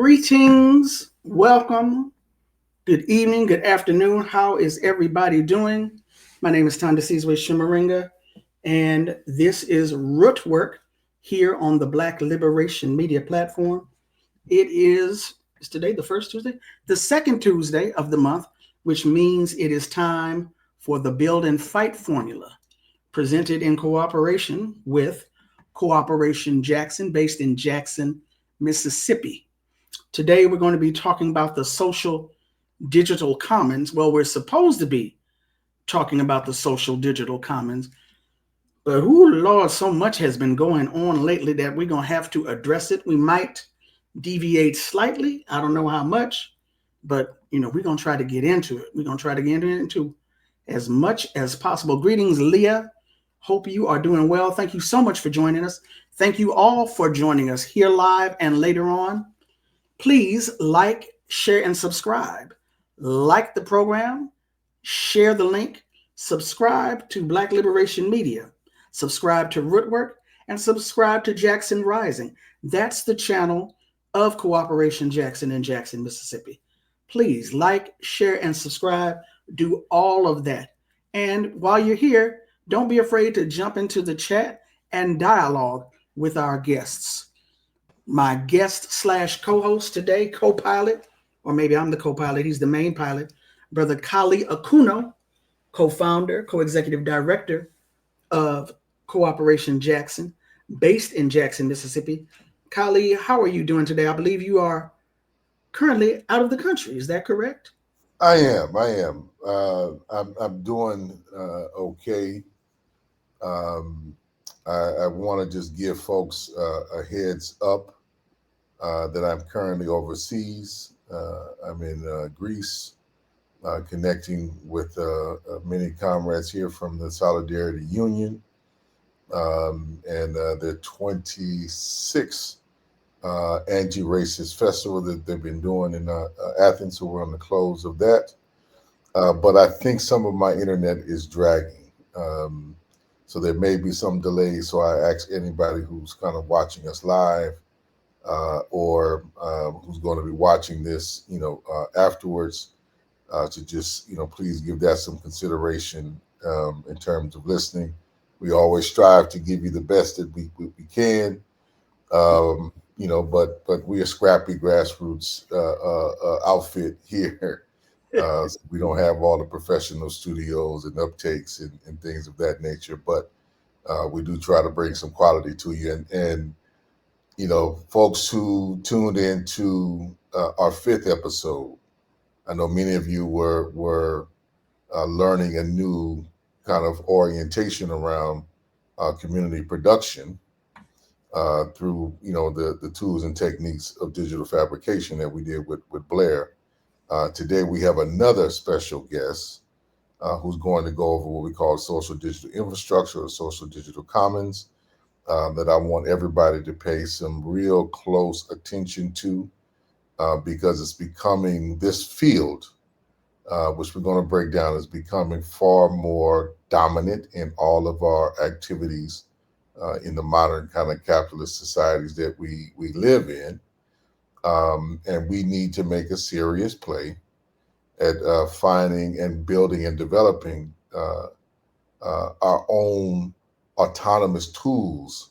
Greetings, welcome, good evening, good afternoon. How is everybody doing? My name is Tonda Seez-way Shimaringa, and this is Rootwork here on the Black Liberation Media platform. Is today the first Tuesday? The second Tuesday of the month, which means it is time for the Build and Fight formula, presented in cooperation with Cooperation Jackson, based in Jackson, Mississippi. Today, we're going to be talking about the social digital commons. Well, we're supposed to be talking about the social digital commons, but Lord, so much has been going on lately that we're going to have to address it. We might deviate slightly. I don't know how much, but we're going to try to get into it. We're going to try to get into as much as possible. Greetings, Leah. Hope you are doing well. Thank you so much for joining us. Thank you all for joining us here live and later on. Please like, share, and subscribe. Like the program, share the link, subscribe to Black Liberation Media, subscribe to Rootwork, and subscribe to Jackson Rising. That's the channel of Cooperation Jackson in Jackson, Mississippi. Please like, share, and subscribe. Do all of that. And while you're here, don't be afraid to jump into the chat and dialogue with our guests. My guest / co-host today, co-pilot, or maybe I'm the co-pilot, he's the main pilot, Brother Kali Akuno, co-founder, co-executive director of Cooperation Jackson, based in Jackson, Mississippi. Kali, how are you doing today? I believe you are currently out of the country. Is that correct? I am. I'm doing okay. I want to just give folks a heads up that I'm currently overseas. I'm in Greece, connecting with many comrades here from the Solidarity Union and the 26th anti-racist festival that they've been doing in Athens. So we're on the close of that. But I think some of my internet is dragging. So there may be some delays. So I ask anybody who's kind of watching us live or who's going to be watching this, afterwards, to just, please give that some consideration in terms of listening. We always strive to give you the best that we can, but we're a scrappy grassroots outfit here. So we don't have all the professional studios and uptakes and things of that nature, but we do try to bring some quality to you. And folks who tuned into our 5th episode, I know many of you were learning a new kind of orientation around community production through the tools and techniques of digital fabrication that we did with Blair. Today we have another special guest who's going to go over what we call social digital infrastructure or social digital commons that I want everybody to pay some real close attention to because it's becoming, this field, which we're going to break down, is becoming far more dominant in all of our activities in the modern kind of capitalist societies that we live in. And we need to make a serious play at finding and building and developing our own autonomous tools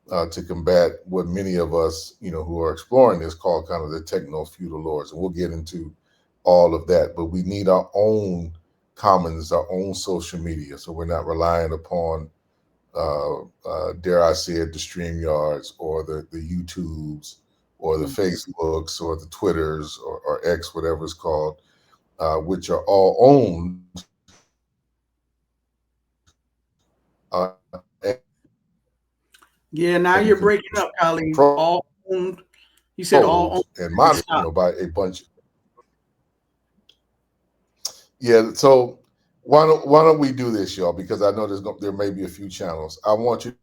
to combat what many of us, who are exploring this call kind of the techno-feudal lords. And we'll get into all of that, but we need our own commons, our own social media. So we're not relying upon, dare I say it, the StreamYards or the YouTubes or the Facebooks or the Twitters or X, whatever it's called, which are all owned. Yeah, now you're breaking up, Kali. All owned. You said all owned and monitored, by a bunch. Yeah, so why don't we do this, y'all? Because I know there may be a few channels. I want you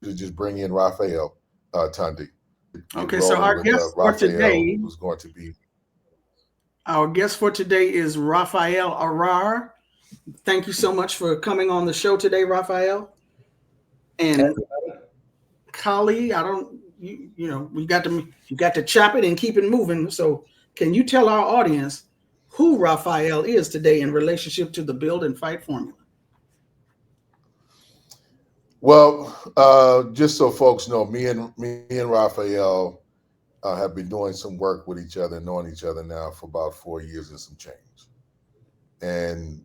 to just bring in Raphael Tundi. Okay, so our guest for today who's going to be. Our guest for today is Raphael Arar. Thank you so much for coming on the show today, Raphael. And Kali, you got to chop it and keep it moving. So can you tell our audience who Raphael is today in relationship to the build and fight formula? Well, just so folks know, me and Raphael have been doing some work with each other, knowing each other now for about 4 years and some change, and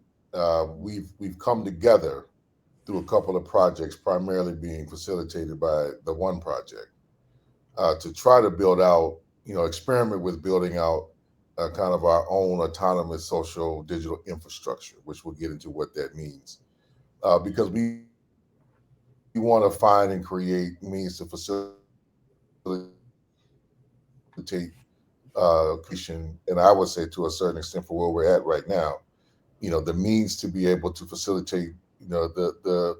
we've come together through a couple of projects, primarily being facilitated by the One Project, to try to build out, experiment with building out kind of our own autonomous social digital infrastructure, which we'll get into what that means, because we want to find and create means to facilitate creation, and I would say to a certain extent for where we're at right now, the means to be able to facilitate, the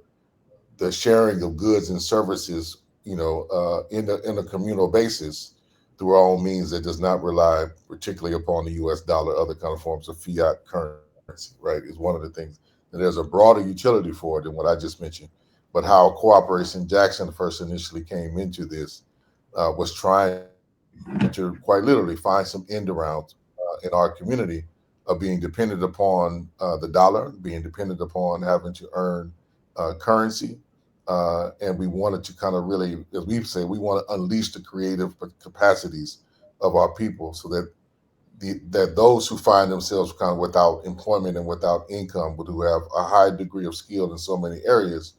sharing of goods and services, in a communal basis through our own means that does not rely particularly upon the U.S. dollar, other kind of forms of fiat currency. Right, is one of the things. And there's a broader utility for it than what I just mentioned. But how Cooperation Jackson first initially came into this was trying to quite literally find some end around in our community of being dependent upon the dollar, being dependent upon having to earn currency. And we wanted to kind of really, as we've said, we want to unleash the creative capacities of our people so that that those who find themselves kind of without employment and without income, but who have a high degree of skill in so many areas,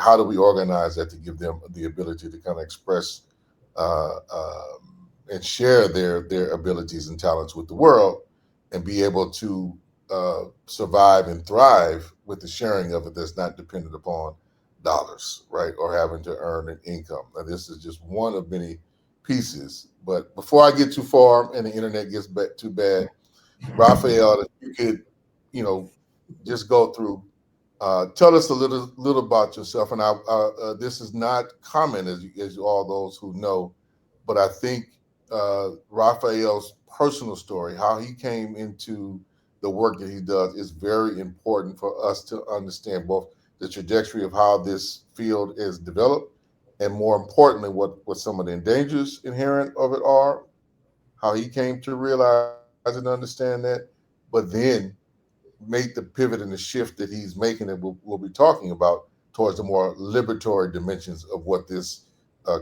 how do we organize that to give them the ability to kind of express and share their abilities and talents with the world, and be able to survive and thrive with the sharing of it that's not dependent upon dollars, right, or having to earn an income. Now, this is just one of many pieces. But before I get too far and the internet gets too bad, Raphael, if you could, just go through, tell us a little about yourself. And this is not common, as all those who know, but I think Raphael's personal story, how he came into the work that he does, is very important for us to understand both the trajectory of how this field is developed, and more importantly, what some of the dangers inherent of it are, how he came to realize and understand that, but then make the pivot and the shift that he's making, that we'll be talking about, towards the more liberatory dimensions of what this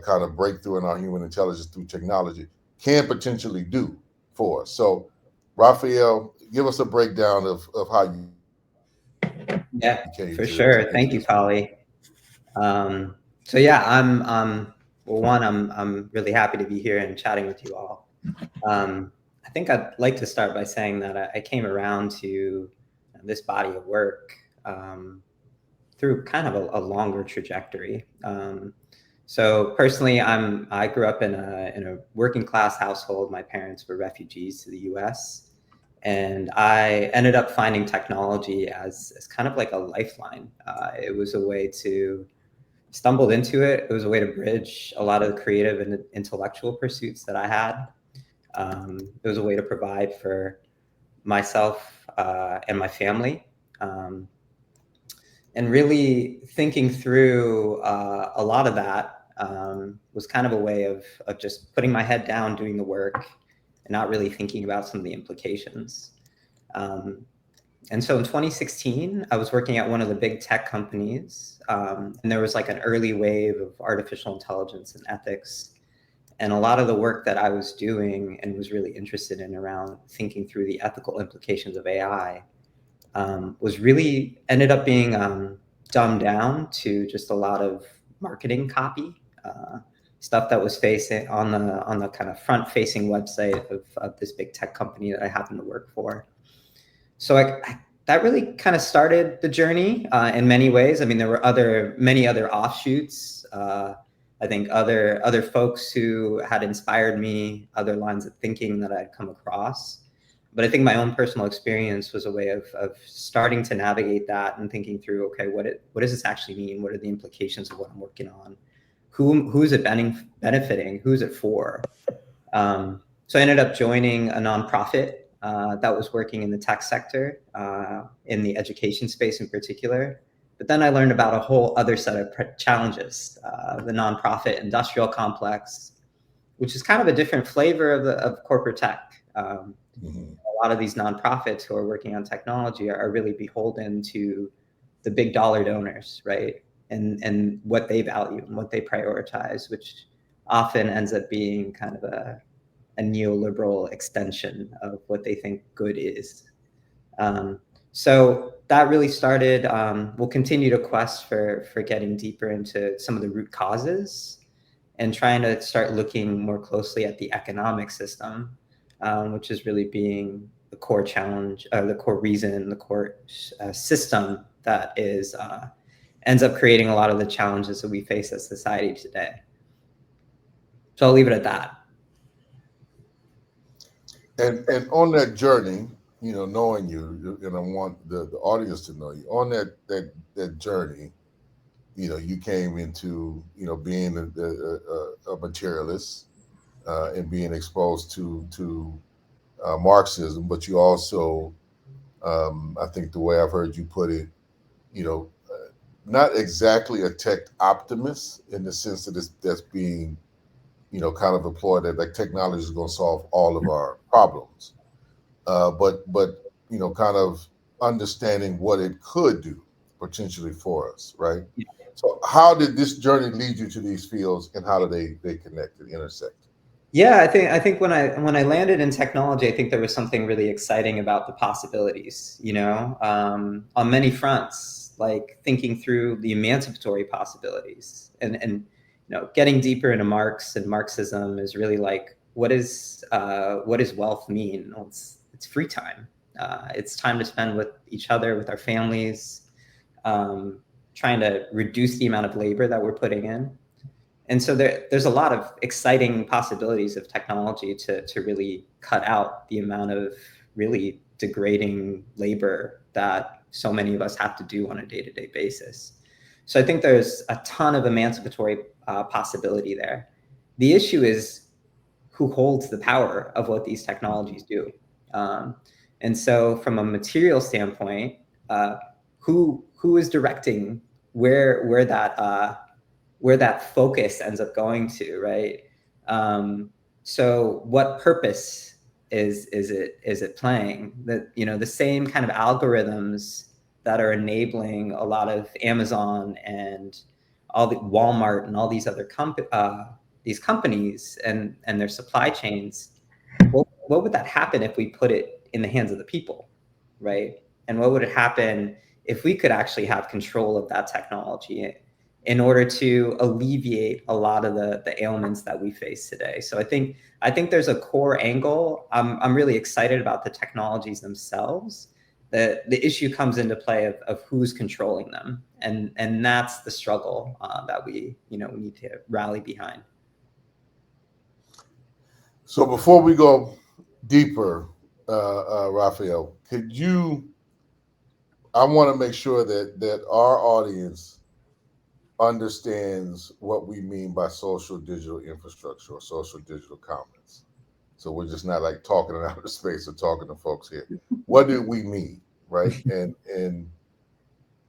kind of breakthrough in our human intelligence through technology can potentially do for us. So, Raphael, give us a breakdown of how you came to Yeah, into this for work. sure. Thank you, Kali. So yeah, well, one, I'm really happy to be here and chatting with you all. I think I'd like to start by saying that I came around to this body of work through kind of a longer trajectory. So personally, I grew up in a working class household. My parents were refugees to the U.S., and I ended up finding technology as kind of like a lifeline. It was a way to stumbled into it. It was a way to bridge a lot of the creative and intellectual pursuits that I had. It was a way to provide for myself and my family. And really thinking through a lot of that was kind of a way of just putting my head down, doing the work, and not really thinking about some of the implications. And so in 2016, I was working at one of the big tech companies, and there was like an early wave of artificial intelligence and ethics. And a lot of the work that I was doing and was really interested in around thinking through the ethical implications of AI was really ended up being dumbed down to just a lot of marketing copy, stuff that was facing on the kind of front-facing website of this big tech company that I happened to work for. So that really kind of started the journey in many ways. I mean, there were many other offshoots. I think other folks who had inspired me, other lines of thinking that I'd come across. But I think my own personal experience was a way of starting to navigate that and thinking through, okay, what does this actually mean? What are the implications of what I'm working on? Who's it benefiting? Who's it for? So I ended up joining a nonprofit that was working in the tech sector, in the education space in particular, But then I learned about a whole other set of challenges, the nonprofit industrial complex, which is kind of a different flavor of corporate tech. A lot of these nonprofits who are working on technology are really beholden to the big dollar donors, right? And what they value and what they prioritize, which often ends up being kind of a neoliberal extension of what they think good is. So that really started, we'll continue to quest for getting deeper into some of the root causes and trying to start looking more closely at the economic system, which is really being the core challenge, the core reason, the core system that is ends up creating a lot of the challenges that we face as society today. So I'll leave it at that. And on that journey, you know, knowing you, and I want the audience to know you on that journey. You know, you came into, you know, being a materialist and being exposed to Marxism, but you also, I think the way I've heard you put it, you know, not exactly a tech optimist in the sense that that's being, you know, kind of employed that like technology is going to solve all of our problems, but you know, kind of understanding what it could do potentially for us, right? Yeah. So, how did this journey lead you to these fields, and how do they connect and intersect? Yeah, I think when I landed in technology, I think there was something really exciting about the possibilities, you know, on many fronts, like thinking through the emancipatory possibilities and you know, getting deeper into Marx and Marxism is really like, what does wealth mean? Well, it's free time. It's time to spend with each other, with our families, trying to reduce the amount of labor that we're putting in. And so there's a lot of exciting possibilities of technology to really cut out the amount of really degrading labor that so many of us have to do on a day-to-day basis. So I think there's a ton of emancipatory possibility there. The issue is who holds the power of what these technologies do. And so from a material standpoint, who is directing where that focus ends up going to, right? So what purpose is it playing? That, you know, the same kind of algorithms that are enabling a lot of Amazon and all the Walmart and all these other companies and their supply chains. What would that happen if we put it in the hands of the people, right? And what would happen if we could actually have control of that technology in order to alleviate a lot of the ailments that we face today? So I think there's a core angle. I'm really excited about the technologies themselves. The issue comes into play of who's controlling them, and that's the struggle that we need to rally behind. So before we go deeper, Raphael, I want to make sure that our audience understands what we mean by social digital infrastructure or social digital commons. So we're just not like talking in outer space or talking to folks here. What do we mean, right? And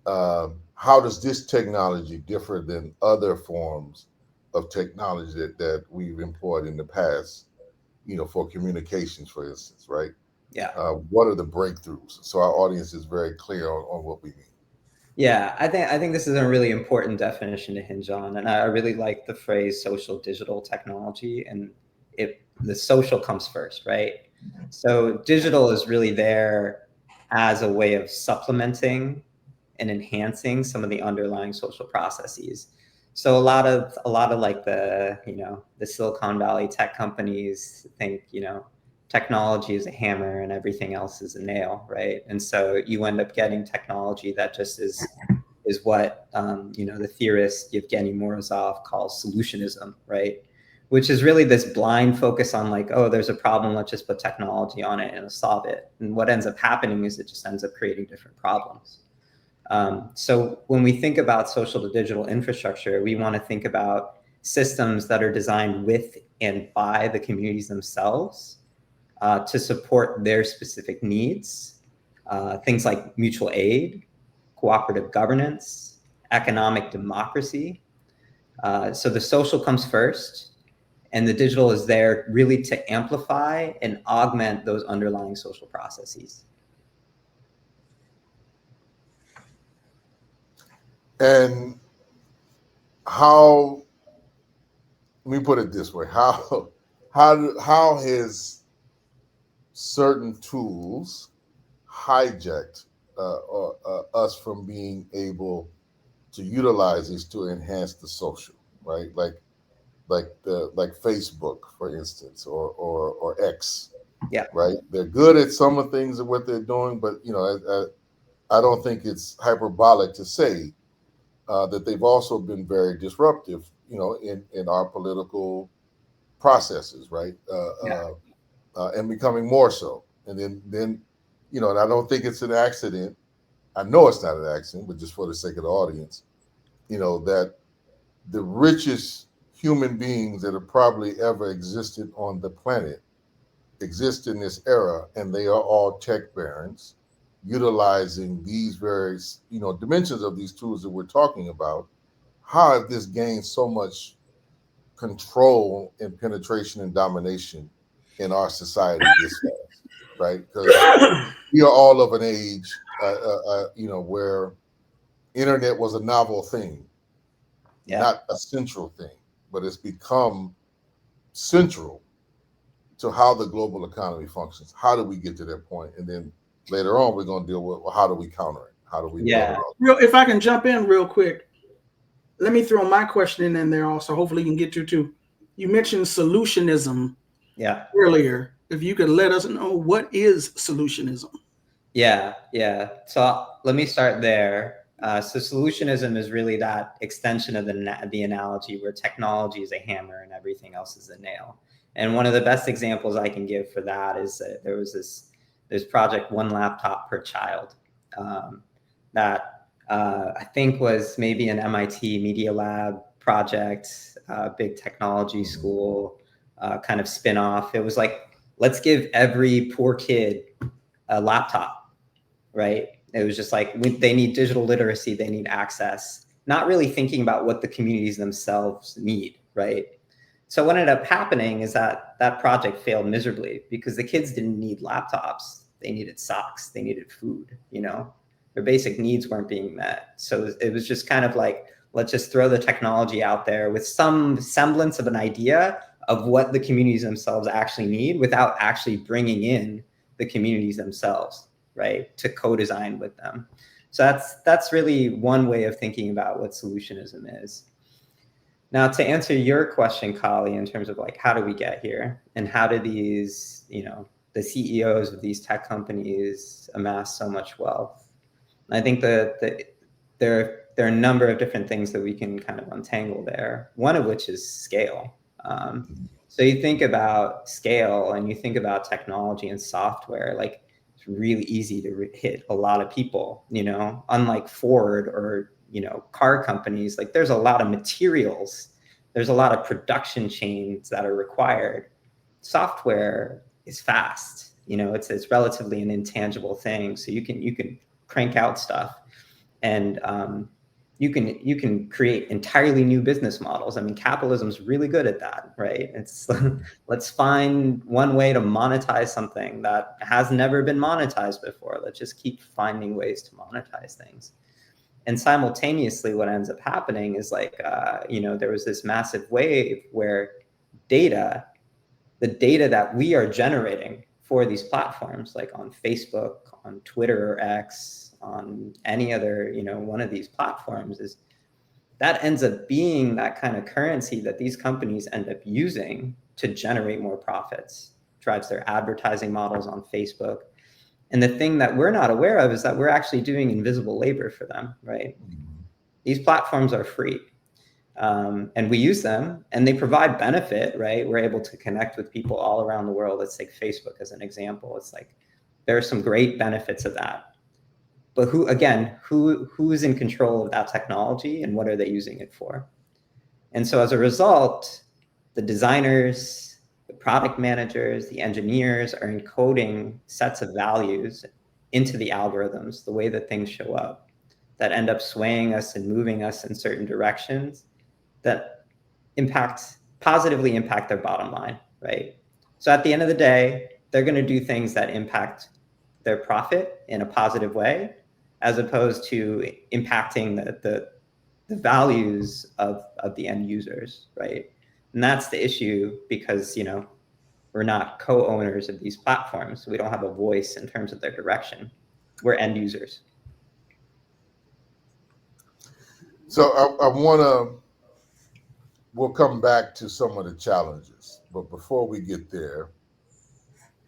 how does this technology differ than other forms of technology that we've employed in the past, you know, for communications, for instance, right? Yeah. What are the breakthroughs? So our audience is very clear on what we mean. Yeah, I think this is a really important definition to hinge on, and I really like the phrase social digital technology, and the social comes first, right? So digital is really there as a way of supplementing and enhancing some of the underlying social processes. So a lot of like the Silicon Valley tech companies think, you know, technology is a hammer and everything else is a nail, right? And so you end up getting technology that just is what the theorist Yevgeny Morozov calls solutionism, right? Which is really this blind focus on like, oh, there's a problem, let's just put technology on it and it'll solve it. And what ends up happening is it just ends up creating different problems. So when we think about social to digital infrastructure, we want to think about systems that are designed with and by the communities themselves to support their specific needs, things like mutual aid, cooperative governance, economic democracy. So the social comes first, and the digital is there really to amplify and augment those underlying social processes. And how, let me put it this way, how has certain tools hijacked us from being able to utilize these to enhance the social, right? Like Facebook, for instance, or X. Yeah. Right. They're good at some of the things of what they're doing, but I don't think it's hyperbolic to say that they've also been very disruptive, in our political processes, right? And becoming more so. And then, and I don't think it's an accident. I know it's not an accident, but just for the sake of the audience, that the richest human beings that have probably ever existed on the planet exist in this era, and they are all tech barons utilizing these various, dimensions of these tools that we're talking about. How have this gained so much control and penetration and domination in our society this fast, right? Because we are all of an age, where internet was a novel thing, not a central thing, but it's become central to how the global economy functions. How do we get to that point? And then later on, we're going to deal with, well, how do we counter it? How do we build it up? If I can jump in real quick, let me throw my question in there also. Hopefully you can get to too. You mentioned solutionism earlier. If you could let us know, what is solutionism? Yeah. So let me start there. So solutionism is really that extension of the analogy where technology is a hammer and everything else is a nail. And one of the best examples I can give for that is that there was this project, One Laptop Per Child, that I think was maybe an MIT Media Lab project, big technology school kind of spin-off. It was like, let's give every poor kid a laptop, right? It was just like, they need digital literacy, they need access, not really thinking about what the communities themselves need, right? So what ended up happening is that project failed miserably because the kids didn't need laptops. They needed socks, they needed food, their basic needs weren't being met. So it was just kind of like, let's just throw the technology out there with some semblance of an idea of what the communities themselves actually need without actually bringing in the communities themselves, right, to co-design with them. So that's really one way of thinking about what solutionism is. Now, to answer your question, Kali, in terms of like, how do we get here, and how do these, the CEOs of these tech companies amass so much wealth? And I think that there are a number of different things that we can kind of untangle there. One of which is scale. So you think about scale and you think about technology and software, like it's really easy to hit a lot of people, unlike Ford or, car companies. Like there's a lot of materials, there's a lot of production chains that are required. Software is fast, it's relatively an intangible thing. So you can crank out stuff, and you can create entirely new business models. I mean, capitalism's really good at that, right? It's let's find one way to monetize something that has never been monetized before. Let's just keep finding ways to monetize things. And simultaneously, what ends up happening is like, there was this massive wave where the data that we are generating for these platforms, like on Facebook, on Twitter or X, on any other, one of these platforms, is that ends up being that kind of currency that these companies end up using to generate more profits, drives their advertising models on Facebook. And the thing that we're not aware of is that we're actually doing invisible labor for them, right? These platforms are free. And we use them and they provide benefit, right? We're able to connect with people all around the world. Let's take Facebook as an example. It's like, there are some great benefits of that. But who's in control of that technology and what are they using it for? And so as a result, the designers, the product managers, the engineers are encoding sets of values into the algorithms, the way that things show up, that end up swaying us and moving us in certain directions that positively impact their bottom line, right? So at the end of the day, they're going to do things that impact their profit in a positive way, as opposed to impacting the values of the end users, right? And that's the issue, because, you know, we're not co-owners of these platforms. We don't have a voice in terms of their direction. We're end users. So I want to, we'll come back to some of the challenges, but before we get there,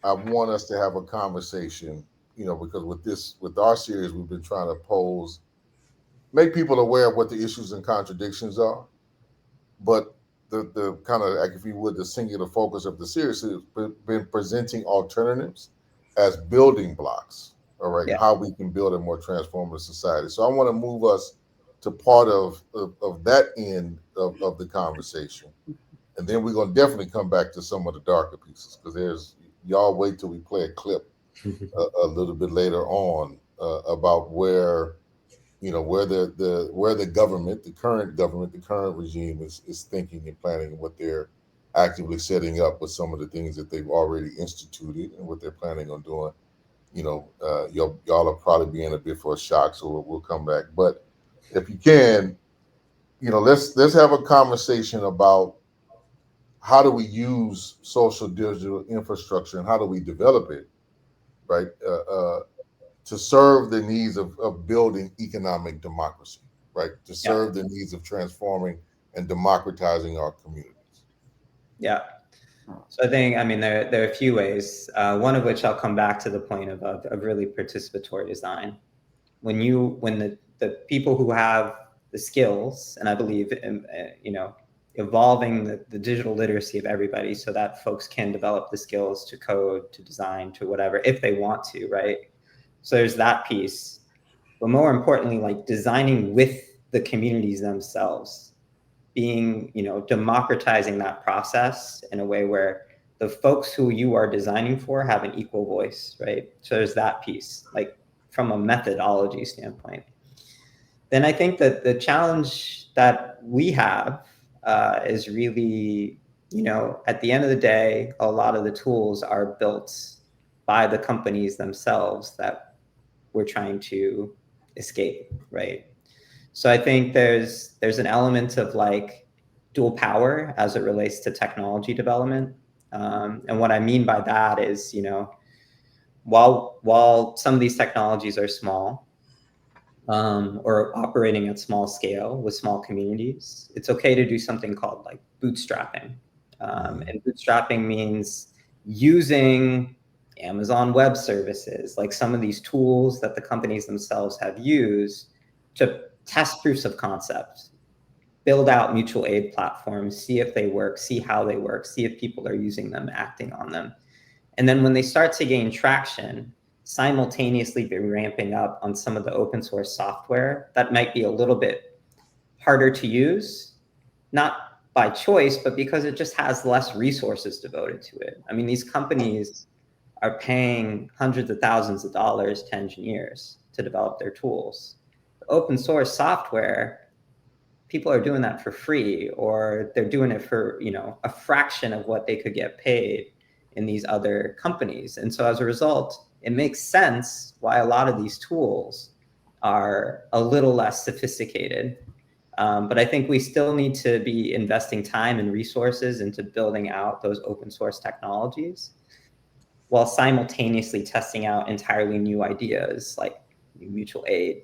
I want us to have a conversation, you know, because with our series, we've been trying to make people aware of what the issues and contradictions are. But the kind of, like, if you would, the singular focus of the series has been presenting alternatives as building blocks, all right, Yeah. how we can build a more transformative society. So I want to move us to part of that end of the conversation. And then we're going to definitely come back to some of the darker pieces, because y'all wait till we play a clip a little bit later on about where, you know, where the government, the current regime is thinking and planning, and what they're actively setting up with some of the things that they've already instituted and what they're planning on doing. You know, y'all are probably being a bit for a shock, so we'll come back. But if you can, you know, let's have a conversation about how do we use social digital infrastructure and how do we develop it, right, to serve the needs of building economic democracy, right, to serve the needs of transforming and democratizing our communities. Yeah. So I think, I mean, there are a few ways, one of which I'll come back to the point of really participatory design. When the people who have the skills, and I believe in, you know, evolving the digital literacy of everybody so that folks can develop the skills to code, to design, to whatever, if they want to, right? So there's that piece. But more importantly, like designing with the communities themselves, being, you know, democratizing that process in a way where the folks who you are designing for have an equal voice, right? So there's that piece, like from a methodology standpoint. Then I think that the challenge that we have is really, you know, at the end of the day, a lot of the tools are built by the companies themselves that we're trying to escape, right? So I think there's an element of like dual power as it relates to technology development. And what I mean by that is, you know, while some of these technologies are small, or operating at small scale with small communities, it's okay to do something called like bootstrapping. And bootstrapping means using Amazon Web Services, like some of these tools that the companies themselves have used to test proofs of concept, build out mutual aid platforms, see if they work, see how they work, see if people are using them, acting on them. And then when they start to gain traction, simultaneously be ramping up on some of the open source software that might be a little bit harder to use, not by choice, but because it just has less resources devoted to it. I mean, these companies are paying hundreds of thousands of dollars to engineers to develop their tools. The open source software, people are doing that for free, or they're doing it for, you know, a fraction of what they could get paid in these other companies. And so as a result, it makes sense why a lot of these tools are a little less sophisticated. But I think we still need to be investing time and resources into building out those open source technologies, while simultaneously testing out entirely new ideas like mutual aid,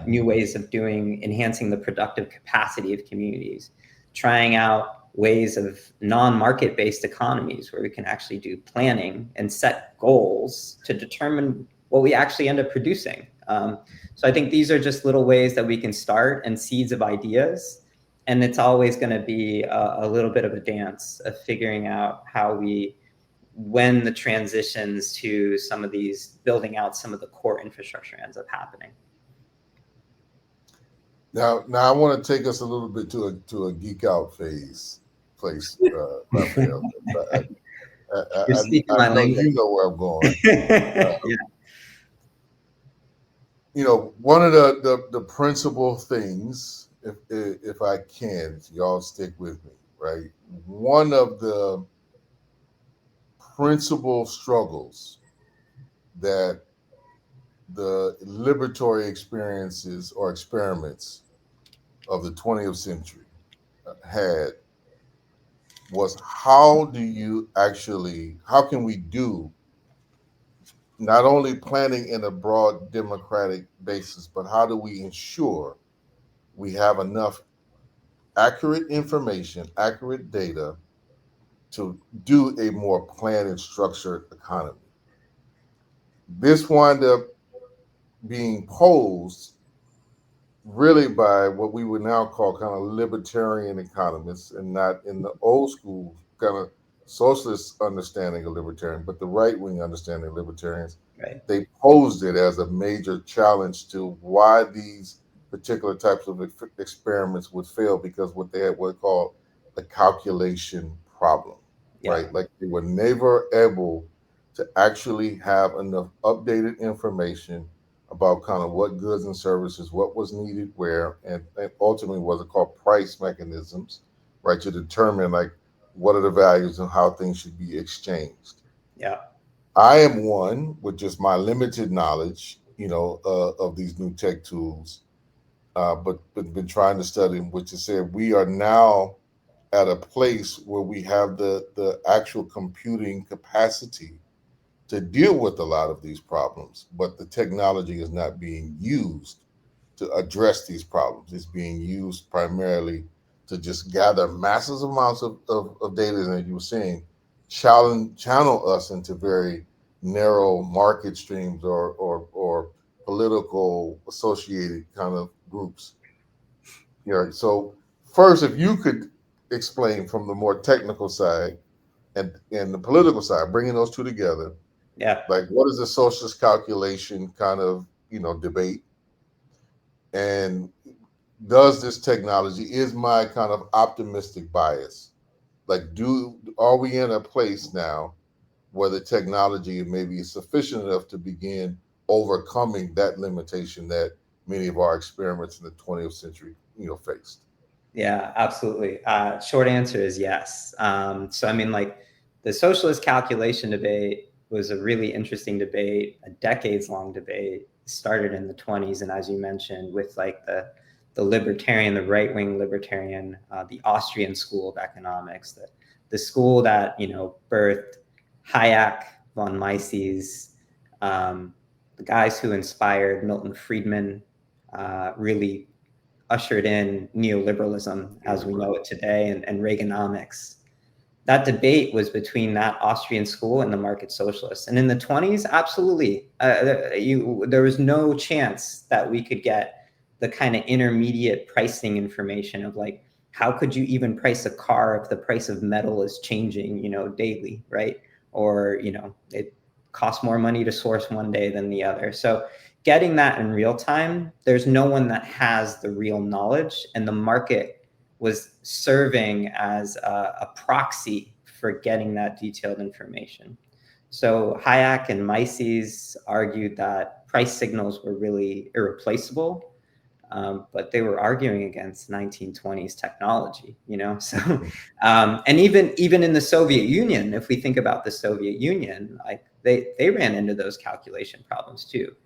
new ways of enhancing the productive capacity of communities, trying out ways of non-market-based economies where we can actually do planning and set goals to determine what we actually end up producing. So I think these are just little ways that we can start and seeds of ideas. And it's always going to be a little bit of a dance of figuring out when the transitions to some of these, building out some of the core infrastructure ends up happening. Now I want to take us a little bit to a geek out place, Raphael. You're speaking I my know language. you know where I'm going. Yeah. one of the principal things, if I can, if y'all stick with me, right? One of the principal struggles that the liberatory experiences or experiments of the 20th century had was how can we do not only planning in a broad democratic basis, but how do we ensure we have enough accurate information, accurate data to do a more planned and structured economy? This wound up being posed really by what we would now call kind of libertarian economists, and not in the old school kind of socialist understanding of libertarian, but the right wing understanding of libertarians. Right. They posed it as a major challenge to why these particular types of experiments would fail, because what they had what called a calculation problem, Yeah. right? Like they were never able to actually have enough updated information about kind of what goods and services, what was needed where, and ultimately what are called price mechanisms, right, to determine like what are the values and how things should be exchanged. Yeah. I am one with just my limited knowledge, of these new tech tools, but been trying to study them, which is said we are now at a place where we have the actual computing capacity to deal with a lot of these problems, but the technology is not being used to address these problems. It's being used primarily to just gather massive amounts of data, and as you were saying, channel us into very narrow market streams or political associated kind of groups. So first, if you could explain from the more technical side and the political side, bringing those two together, Yeah. like what is the socialist calculation kind of debate, and does this technology, is my kind of optimistic bias, like are we in a place now where the technology maybe is sufficient enough to begin overcoming that limitation that many of our experiments in the 20th century faced? Yeah, absolutely. Short answer is yes. So, I mean, like the socialist calculation debate was a really interesting debate, a decades-long debate, started in the 20s. And as you mentioned, with like the libertarian, the right-wing libertarian, the Austrian school of economics, the school that, birthed Hayek, von Mises, the guys who inspired Milton Friedman, really ushered in neoliberalism as we know it today, and Reaganomics. That debate was between that Austrian school and the market socialists. And in the 20s, absolutely, there was no chance that we could get the kind of intermediate pricing information of like, how could you even price a car if the price of metal is changing, daily, right? Or, it costs more money to source one day than the other. So getting that in real time, there's no one that has the real knowledge, and the market was serving as a proxy for getting that detailed information. So Hayek and Mises argued that price signals were really irreplaceable, but they were arguing against 1920s technology, So, and even in the Soviet Union, if we think about the Soviet Union, like they ran into those calculation problems too.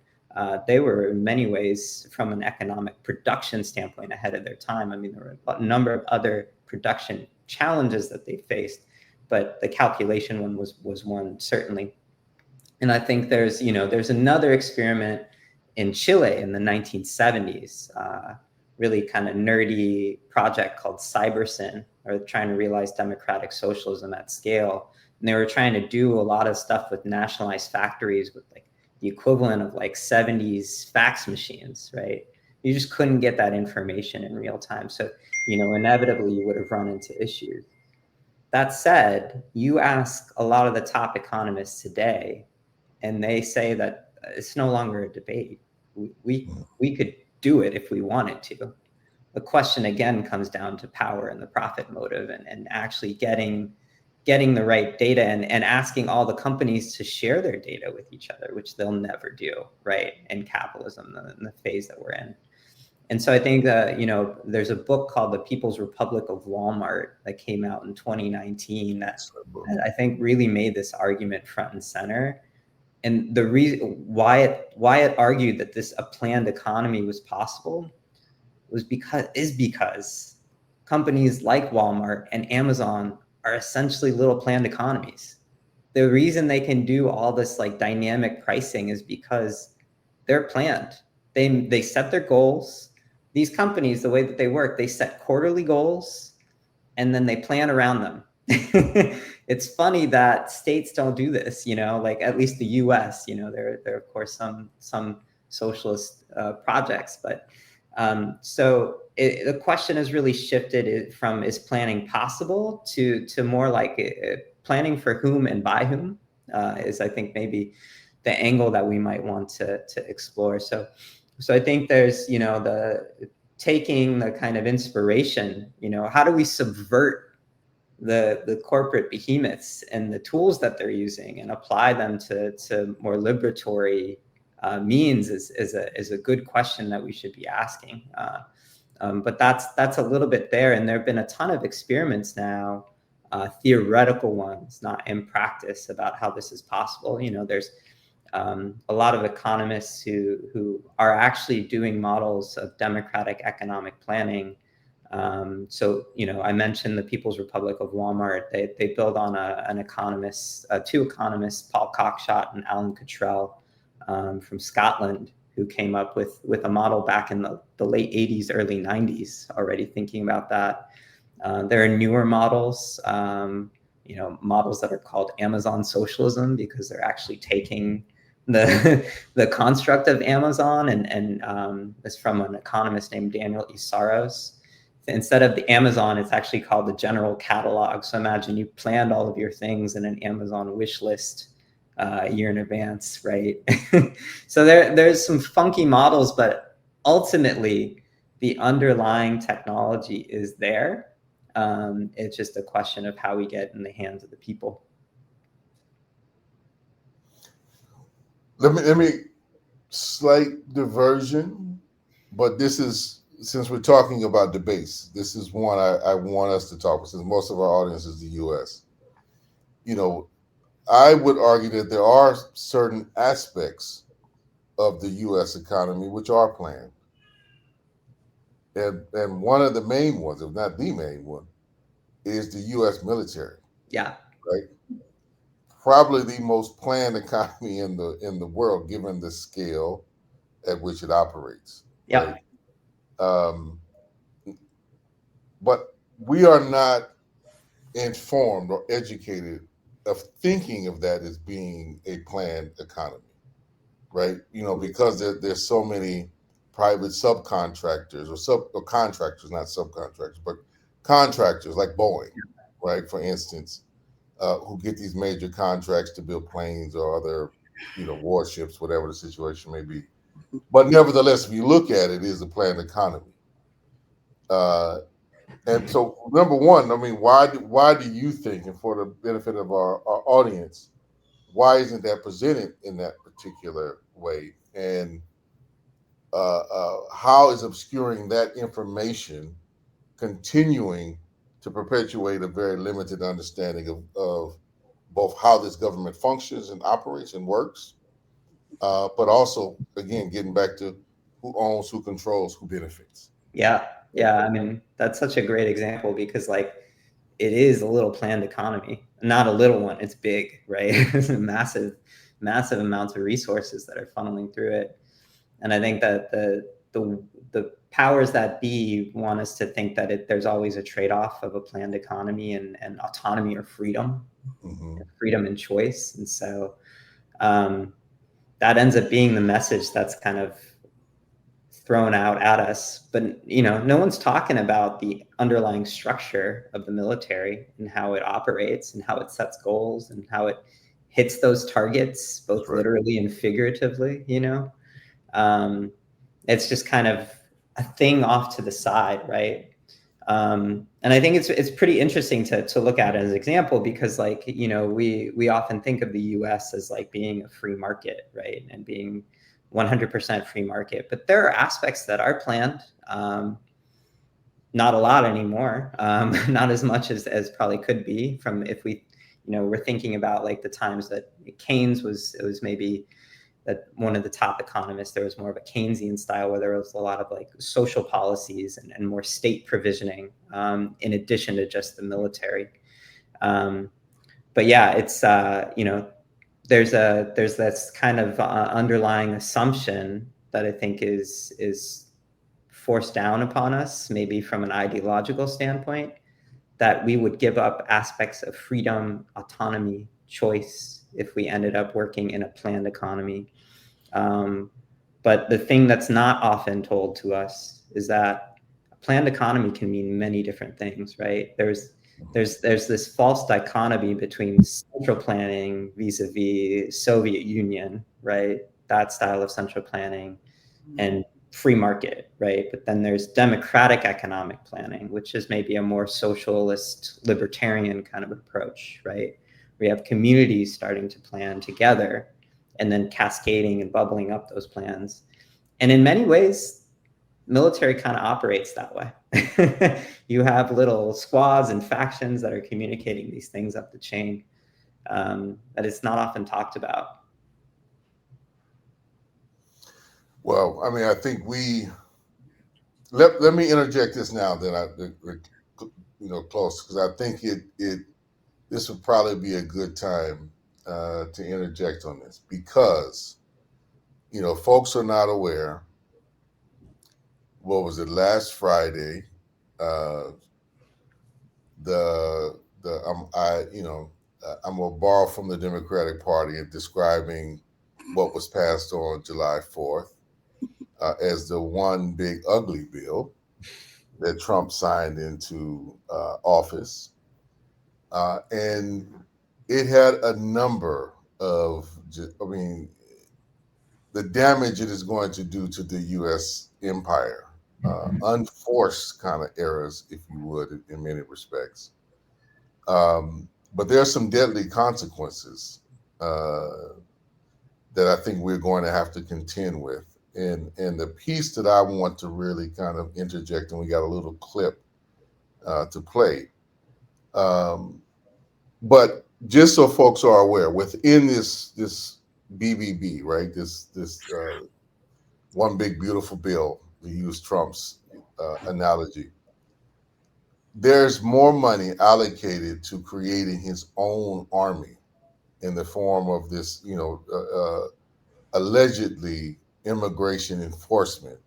They were in many ways, from an economic production standpoint, ahead of their time. I mean, there were a number of other production challenges that they faced, but the calculation one was one, certainly. And I think there's another experiment in Chile in the 1970s, really kind of nerdy project called CyberSyn, or trying to realize democratic socialism at scale. And they were trying to do a lot of stuff with nationalized factories with like the equivalent of like 70s fax machines, right? You just couldn't get that information in real time. So, inevitably you would have run into issues. That said, you ask a lot of the top economists today, and they say that it's no longer a debate. We could do it if we wanted to. The question again comes down to power and the profit motive, and actually getting getting the right data and asking all the companies to share their data with each other, which they'll never do, right, in capitalism, in the phase that we're in. And so I think that, there's a book called The People's Republic of Walmart that came out in 2019 that I think really made this argument front and center. And the reason why it argued that a planned economy was possible was because companies like Walmart and Amazon are essentially little planned economies. The reason they can do all this like dynamic pricing is because they're planned. They set their goals. These companies, the way that they work, they set quarterly goals and then they plan around them. It's funny that states don't do this, like at least the US, there are of course some socialist projects, but so the question has really shifted from is planning possible to more like planning for whom and by whom is I think maybe the angle that we might want to explore. So I think there's the taking the kind of inspiration, how do we subvert the corporate behemoths and the tools that they're using and apply them to more liberatory means is a good question that we should be asking. But that's a little bit there, and there have been a ton of experiments now, theoretical ones, not in practice, about how this is possible. There's a lot of economists who are actually doing models of democratic economic planning. So, I mentioned the People's Republic of Walmart. They build on two economists, Paul Cockshott and Alan Cottrell, from Scotland, who came up with a model back in the late 80s, early 90s, already thinking about that. There are newer models, models that are called Amazon socialism, because they're actually taking the construct of Amazon and it's from an economist named Daniel E. Saros. Instead of the Amazon, it's actually called the general catalog. So imagine you planned all of your things in an Amazon wish list a year in advance, right? So there's some funky models, but ultimately the underlying technology is there. It's just a question of how we get in the hands of the people. Let me slight diversion, but this is, since we're talking about debates, this is one I want us to talk about, since most of our audience is the U.S. I would argue that there are certain aspects of the U.S. economy which are planned. And one of the main ones, if not the main one, is the U.S. military. Yeah. Right? Probably the most planned economy in the world, given the scale at which it operates. Yeah. Right? But we are not informed or educated of thinking of that as being a planned economy, right? Because there's so many private subcontractors or contractors, not subcontractors, but contractors like Boeing, right? For instance, who get these major contracts to build planes or other, warships, whatever the situation may be. But nevertheless, if you look at it, it is a planned economy. And so, number one, why do you think, and for the benefit of our audience, why isn't that presented in that particular way? And how is obscuring that information continuing to perpetuate a very limited understanding of both how this government functions and operates and works, but also, again, getting back to who owns, who controls, who benefits? Yeah. I mean, that's such a great example, because like it is a little planned economy, not a little one. It's big, right? It's a massive amounts of resources that are funneling through it. And I think that the powers that be want us to think that there's always a trade-off of a planned economy and autonomy or freedom, freedom and choice. And so that ends up being the message that's kind of thrown out at us. But no one's talking about the underlying structure of the military and how it operates and how it sets goals and how it hits those targets, both literally and figuratively. It's just kind of a thing off to the side, right? And I think it's pretty interesting to look at as an example, because like, you know, we often think of the US as like being a free market, right? And being 100% free market, but there are aspects that are planned, not a lot anymore, not as much as probably could be, from, if we, you know, we're thinking about like the times that Keynes was maybe that one of the top economists, there was more of a Keynesian style where there was a lot of like social policies and more state provisioning, in addition to just the military. But yeah, it's, you know, there's this kind of underlying assumption that I think is forced down upon us, maybe from an ideological standpoint, that we would give up aspects of freedom, autonomy, choice if we ended up working in a planned economy. But the thing that's not often told to us is that a planned economy can mean many different things, right? There's this false dichotomy between central planning vis-a-vis Soviet Union, right? That style of central planning, and free market, right? But then there's democratic economic planning, which is maybe a more socialist, libertarian kind of approach, right? We have communities starting to plan together and then cascading and bubbling up those plans. And in many ways, military kind of operates that way. You have little squads and factions that are communicating these things up the chain, that it's not often talked about. Well, I mean, I think let me interject this now that close, because I think this would probably be a good time to interject on this, because folks are not aware. What was it, last Friday? Uh, I'm gonna borrow from the Democratic Party in describing what was passed on July 4th as the one big ugly bill that Trump signed into office, and it had a number of, the damage it is going to do to the U.S. empire, unforced kind of errors, if you would, in many respects. But there are some deadly consequences that I think we're going to have to contend with. And the piece that I want to really kind of interject, and we got a little clip to play. But just so folks are aware, within this BBB, right? This one big beautiful bill, to use Trump's analogy. There's more money allocated to creating his own army in the form of this, allegedly immigration enforcement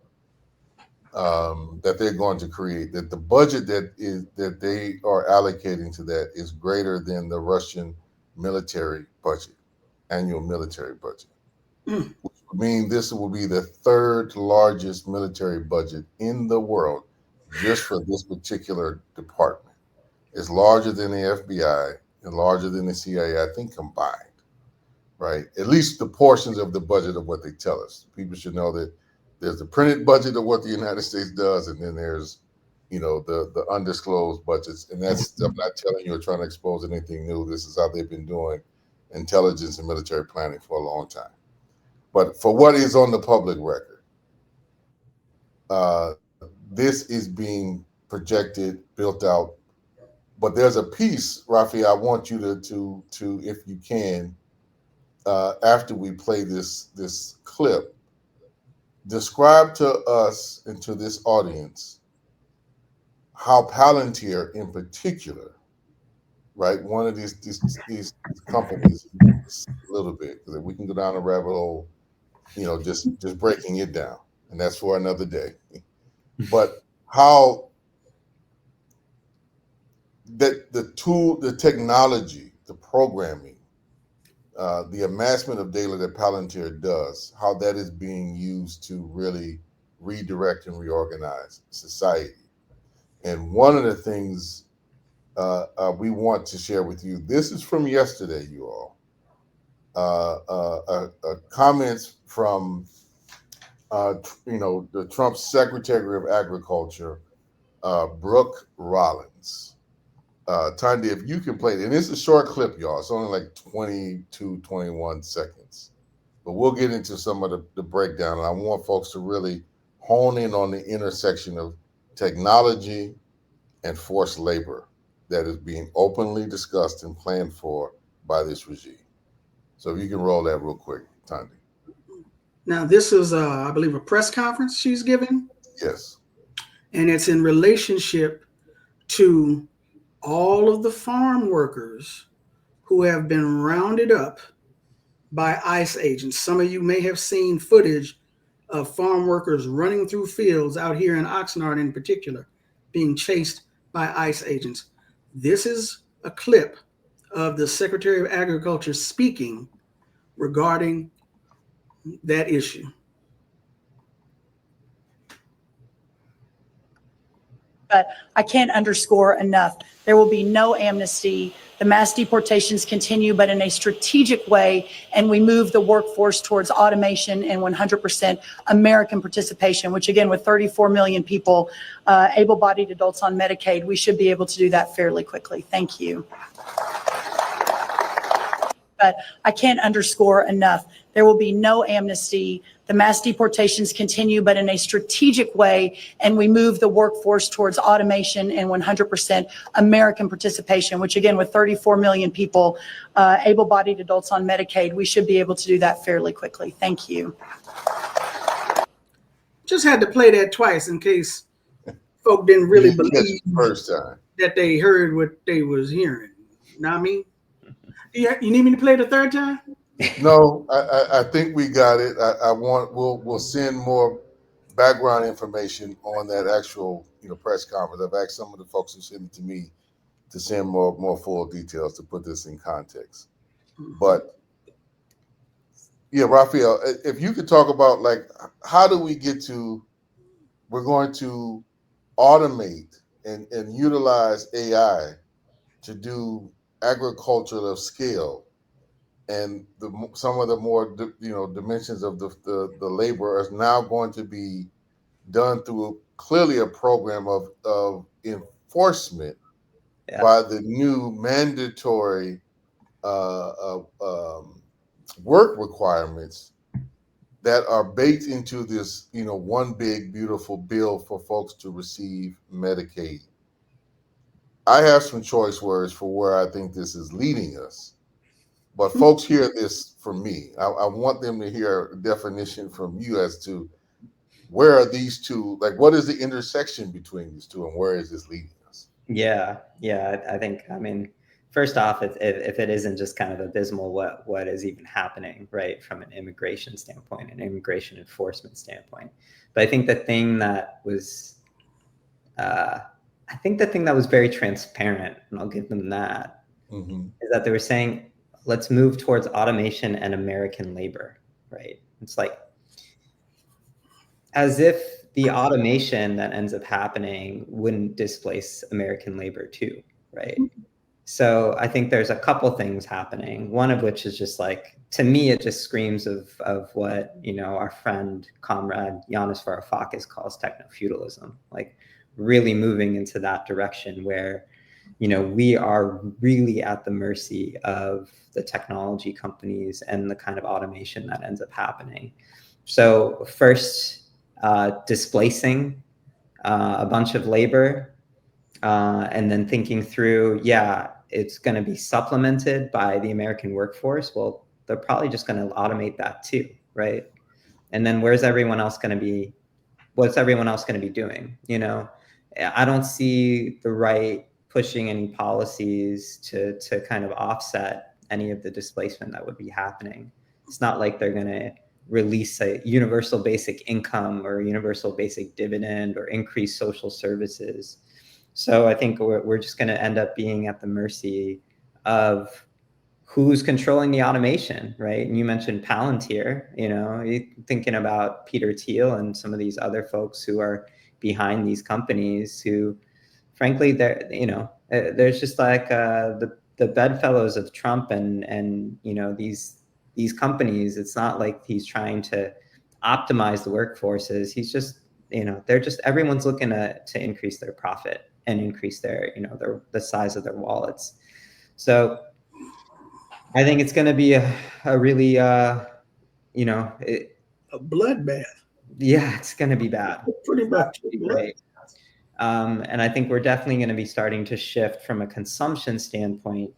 that they're going to create. That the budget that they are allocating to that is greater than the Russian military budget, annual military budget. Which would mean this will be the third largest military budget in the world just for this particular department. It's larger than the FBI and larger than the CIA, I think, combined, right? At least the portions of the budget of what they tell us. People should know that there's the printed budget of what the United States does, and then there's, the undisclosed budgets. And that's, I'm not telling you or trying to expose anything new. This is how they've been doing intelligence and military planning for a long time. But for what is on the public record, this is being projected, built out. But there's a piece, Raphael, I want you to if you can, after we play this clip, describe to us and to this audience how Palantir in particular, right? One of these companies, a little bit, because we can go down a rabbit hole, just breaking it down, and that's for another day. But how that the tool, the technology, the programming, the amassment of data that Palantir does, how that is being used to really redirect and reorganize society. And one of the things we want to share with you, this is from yesterday, you all, comments from the Trump Secretary of Agriculture, Brooke Rollins. Tandy, if you can play it, and it's a short clip, y'all. It's only like 22, 21 seconds. But we'll get into some of the breakdown. And I want folks to really hone in on the intersection of technology and forced labor that is being openly discussed and planned for by this regime. So if you can roll that real quick, Tandy. Now, this is, I believe, a press conference she's giving. Yes. And it's in relationship to all of the farm workers who have been rounded up by ICE agents. Some of you may have seen footage of farm workers running through fields out here in Oxnard in particular, being chased by ICE agents. This is a clip of the Secretary of Agriculture speaking regarding that issue. But I can't underscore enough. There will be no amnesty. The mass deportations continue, but in a strategic way, and we move the workforce towards automation and 100% American participation, which again, with 34 million people, able-bodied adults on Medicaid, we should be able to do that fairly quickly. Thank you. But I can't underscore enough. There will be no amnesty. The mass deportations continue, but in a strategic way, and we move the workforce towards automation and 100% American participation, which again, with 34 million people, able-bodied adults on Medicaid, we should be able to do that fairly quickly. Thank you. Just had to play that twice in case folk didn't really believe first time that they heard what they was hearing. You know what I mean? You need me to play it a third time? No, I think we got it. We'll send more background information on that actual press conference. I've asked some of the folks who sent it to me to send more full details to put this in context. But yeah, Raphael, if you could talk about like how do we get to we're going to automate and utilize AI to do agriculture of scale, and some of the more dimensions of the labor is now going to be done through clearly a program of enforcement by the new mandatory work requirements that are baked into this one big beautiful bill for folks to receive Medicaid. I have some choice words for where I think this is leading us. But folks hear this from me. I want them to hear a definition from you as to where are these two, like what is the intersection between these two and where is this leading us? Yeah. I think, first off, if it isn't just kind of abysmal what is even happening, right, from an immigration standpoint, an immigration enforcement standpoint. But I think the thing that was, very transparent, and I'll give them that, is that they were saying, let's move towards automation and American labor, right? It's like as if the automation that ends up happening wouldn't displace American labor too, right? So I think there's a couple things happening. One of which is just like, to me, it just screams of what, our friend, comrade Giannis Barafles calls technofudalism, like really moving into that direction where, we are really at the mercy of the technology companies and the kind of automation that ends up happening. So first, displacing a bunch of labor, and then thinking through, it's going to be supplemented by the American workforce. Well, they're probably just going to automate that too, right? And then what's everyone else going to be doing? I don't see the right pushing any policies to kind of offset any of the displacement that would be happening. It's not like they're going to release a universal basic income or universal basic dividend or increase social services. So I think we're just going to end up being at the mercy of who's controlling the automation, right? And you mentioned Palantir, you're thinking about Peter Thiel and some of these other folks who are behind these companies who, frankly, there's just like the bedfellows of Trump and these companies. It's not like he's trying to optimize the workforces. He's just they're just, everyone's looking to increase their profit and increase their, the size of their wallets. So I think it's going to be a really, A bloodbath. Yeah, it's going to be bad. Pretty bad. Great. And I think we're definitely going to be starting to shift from a consumption standpoint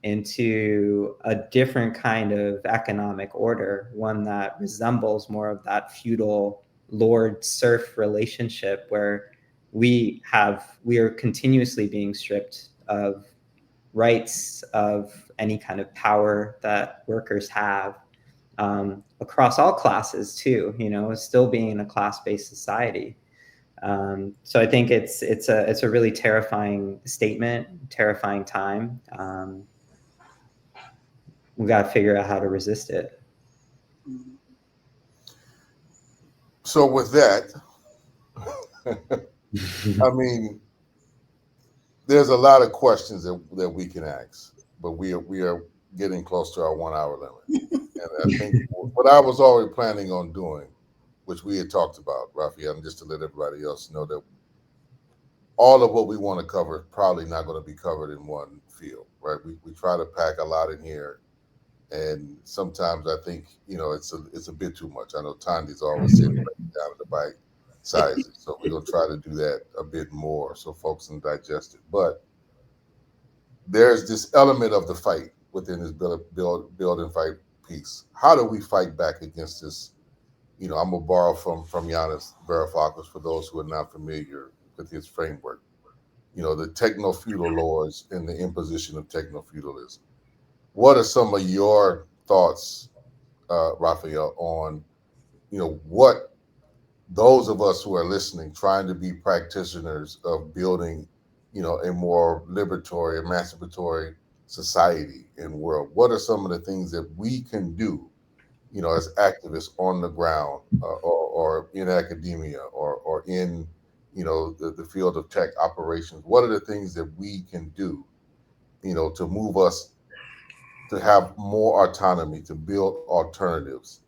into a different kind of economic order, one that resembles more of that feudal lord-serf relationship where we are continuously being stripped of rights, of any kind of power that workers have, across all classes too, still being in a class-based society. So I think it's a really terrifying statement, terrifying time. We got to figure out how to resist it. So with that, I mean, there's a lot of questions that we can ask, but we are getting close to our 1 hour limit. And I think what I was already planning on doing, which we had talked about, Raphael, and just to let everybody else know that all of what we want to cover is probably not going to be covered in one field, right? We try to pack a lot in here, and sometimes I think it's a bit too much. I know Tandi's always saying break it down to bite sizes, so we're gonna try to do that a bit more so folks can digest it. But there's this element of the fight within this build and fight piece. How do we fight back against this? I'm gonna borrow from Giannis Barafles for those who are not familiar with his framework. The techno-feudal laws and the imposition of techno-feudalism. What are some of your thoughts, Raphael, on what those of us who are listening, trying to be practitioners of building, a more liberatory, emancipatory society and world? What are some of the things that we can do, as activists on the ground, or in academia, or in, the field of tech operations? What are the things that we can do, to move us to have more autonomy, to build alternatives,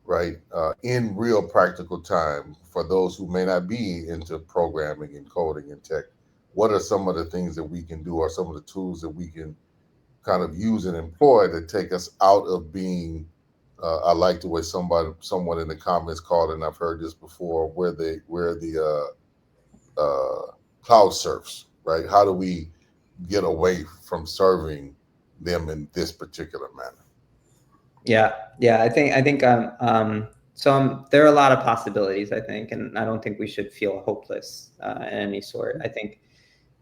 right? In real practical time for those who may not be into programming and coding and tech. What are some of the things that we can do, or some of the tools that we can kind of use and employ to take us out of being, I like the way someone in the comments called, and I've heard this before, where the cloud serfs, right? How do we get away from serving them in this particular manner? Yeah. I think there are a lot of possibilities, I think, and I don't think we should feel hopeless in any sort. I think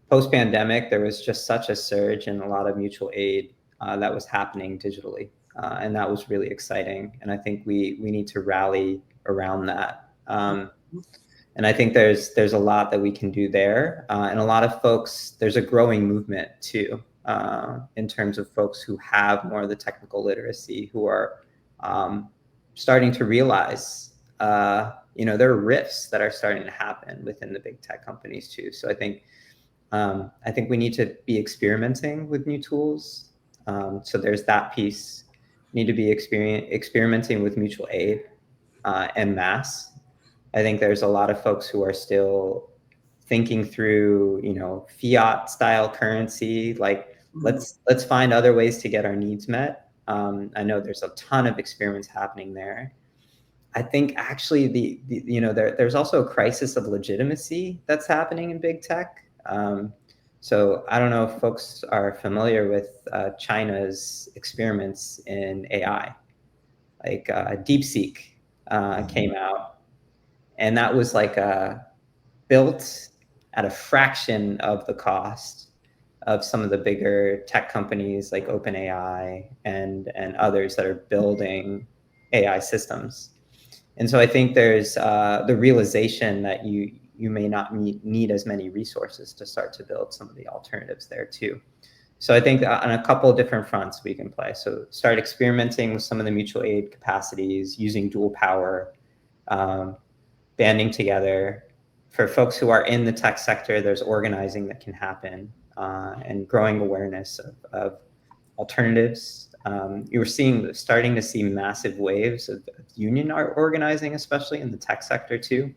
post-pandemic, there was just such a surge in a lot of mutual aid that was happening digitally, and that was really exciting. And I think we need to rally around that. And I think there's a lot that we can do there, and a lot of folks. There's a growing movement too. In terms of folks who have more of the technical literacy, who are starting to realize, there are rifts that are starting to happen within the big tech companies too. So I think we need to be experimenting with new tools. So there's that piece. We need to be experimenting with mutual aid en masse. I think there's a lot of folks who are still thinking through, fiat style currency, like let's find other ways to get our needs met. I know there's a ton of experiments happening there. I think actually there's also a crisis of legitimacy that's happening in big tech. So I don't know if folks are familiar with China's experiments in AI, like DeepSeek came out, and that was like built at a fraction of the cost of some of the bigger tech companies like OpenAI and others that are building AI systems. And so I think there's the realization that you may not need as many resources to start to build some of the alternatives there too. So I think on a couple of different fronts we can play. So start experimenting with some of the mutual aid capacities, using dual power, banding together. For folks who are in the tech sector, there's organizing that can happen, and growing awareness of alternatives you were starting to see massive waves of union organizing, especially in the tech sector too.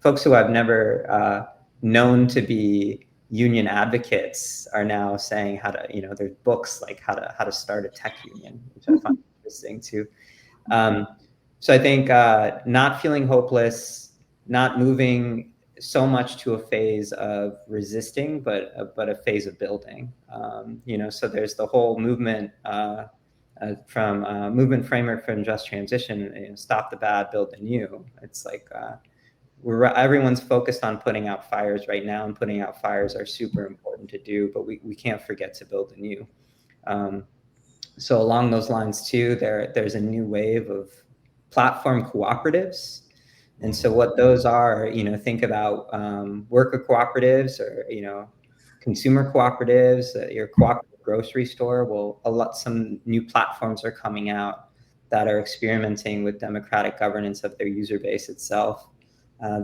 Folks who I've never known to be union advocates are now saying how to, there's books like how to start a tech union, which I find interesting too. So I think not feeling hopeless, not moving so much to a phase of resisting, but a phase of building. So there's the whole movement from movement framework for just transition, stop the bad, build the new. It's like everyone's focused on putting out fires right now, and putting out fires are super important to do, but we can't forget to build the new. So along those lines too, there's a new wave of platform cooperatives. And so what those are, think about worker cooperatives or, consumer cooperatives, your cooperative grocery store. Some new platforms are coming out that are experimenting with democratic governance of their user base itself.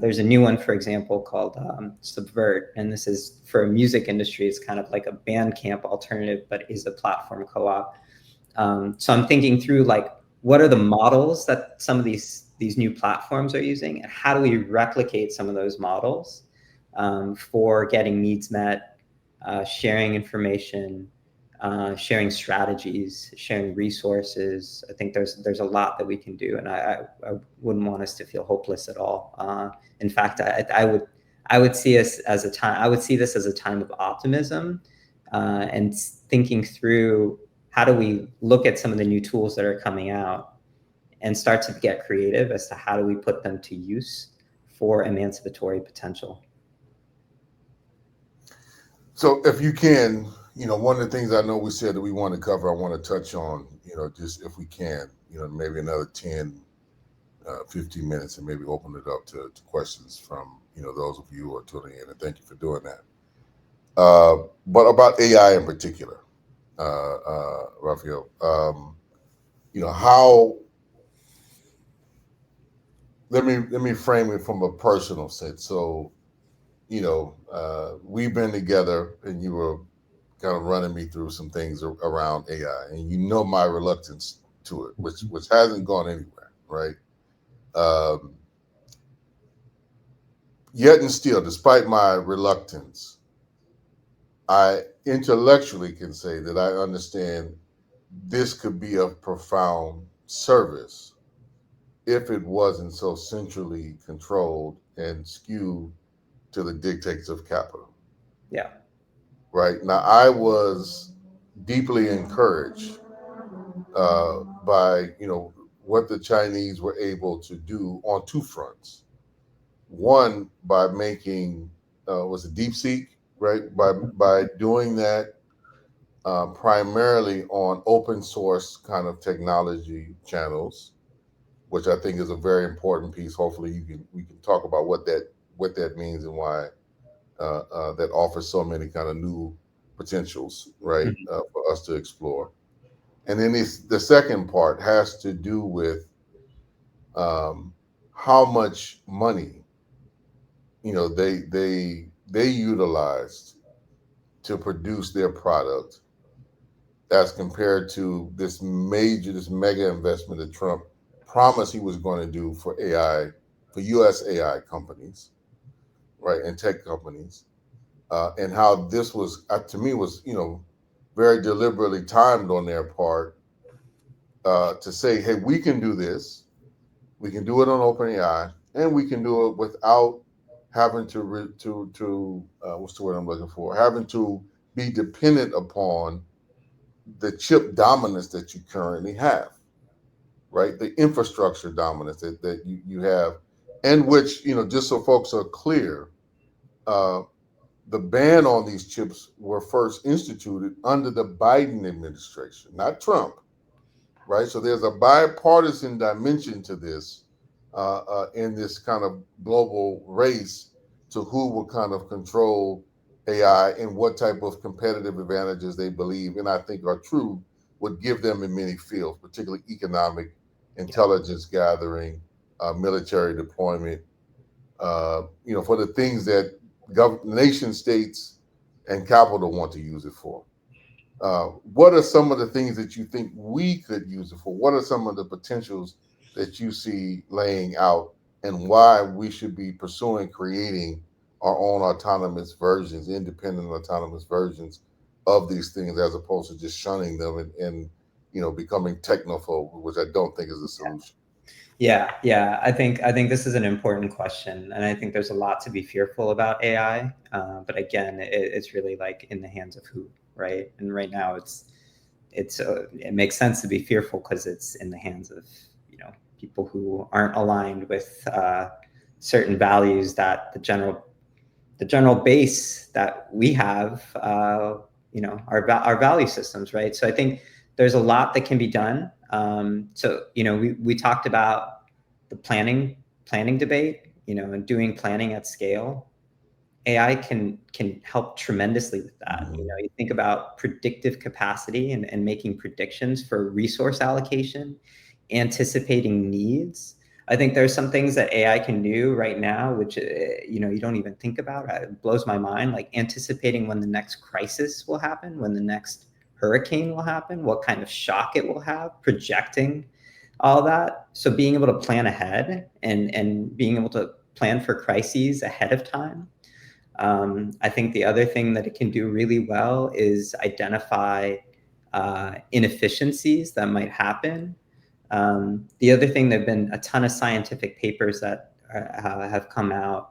There's a new one, for example, called Subvert. And this is for a music industry. It's kind of like a Bandcamp alternative, but is a platform co-op. So I'm thinking through what are the models that some of these new platforms are using, and how do we replicate some of those models for getting needs met, sharing information, sharing strategies, sharing resources. I think there's a lot that we can do, and I wouldn't want us to feel hopeless at all. In fact, I would see us as a time. I would see this as a time of optimism and thinking through how do we look at some of the new tools that are coming out and start to get creative as to how do we put them to use for emancipatory potential. So if you can, one of the things I know we said that we want to cover, I want to touch on, just if we can, maybe another 10, 15 minutes, and maybe open it up to questions from, those of you who are tuning in, and thank you for doing that. But about AI in particular, Raphael, how, let me frame it from a personal sense. So, we've been together, and you were kind of running me through some things around AI, and my reluctance to it, which hasn't gone anywhere, right? Yet and still, despite my reluctance, I intellectually can say that I understand this could be a profound service if it wasn't so centrally controlled and skewed to the dictates of capital. Yeah. Right. Now, I was deeply encouraged by, what the Chinese were able to do on two fronts. One, by making, was it DeepSeek, right? By doing that primarily on open source kind of technology channels, which I think is a very important piece. Hopefully we can talk about what that means and why that offers so many kind of new potentials, right, for us to explore. And then the second part has to do with how much money, they utilized to produce their product as compared to this mega investment that Trump promised he was going to do for AI, for US AI companies, right, and tech companies, and how this was, to me, was, very deliberately timed on their part to say, hey, we can do this. We can do it on OpenAI, and we can do it without having to what's the word I'm looking for? Having to be dependent upon the chip dominance that you currently have, right? The infrastructure dominance that you have, and which, just so folks are clear, the ban on these chips were first instituted under the Biden administration, not Trump, right? So there's a bipartisan dimension to this in this kind of global race to who will kind of control AI and what type of competitive advantages they believe, and I think are true, would give them in many fields, particularly economic, intelligence gathering, military deployment, for the things that nation states and capital want to use it for. what are some of the things that you think we could use it for? What are some of the potentials that you see laying out, and why we should be pursuing creating our own autonomous versions, independent autonomous versions of these things, as opposed to just shunning them and becoming technophobe, which I don't think is a solution. Yeah. I think this is an important question, and I think there's a lot to be fearful about AI. But again, it's really like in the hands of who, right? And right now, it makes sense to be fearful because it's in the hands of people who aren't aligned with certain values that the general base that we have, our value systems, right? So I think there's a lot that can be done. So we talked about the planning debate, and doing planning at scale. AI can help tremendously with that. You think about predictive capacity and making predictions for resource allocation, anticipating needs. I think there's some things that AI can do right now, which you don't even think about. It blows my mind, like anticipating when the next crisis will happen, when the next hurricane will happen, what kind of shock it will have, projecting all that. So being able to plan ahead and being able to plan for crises ahead of time. I think the other thing that it can do really well is identify inefficiencies that might happen. The other thing, there've been a ton of scientific papers that have come out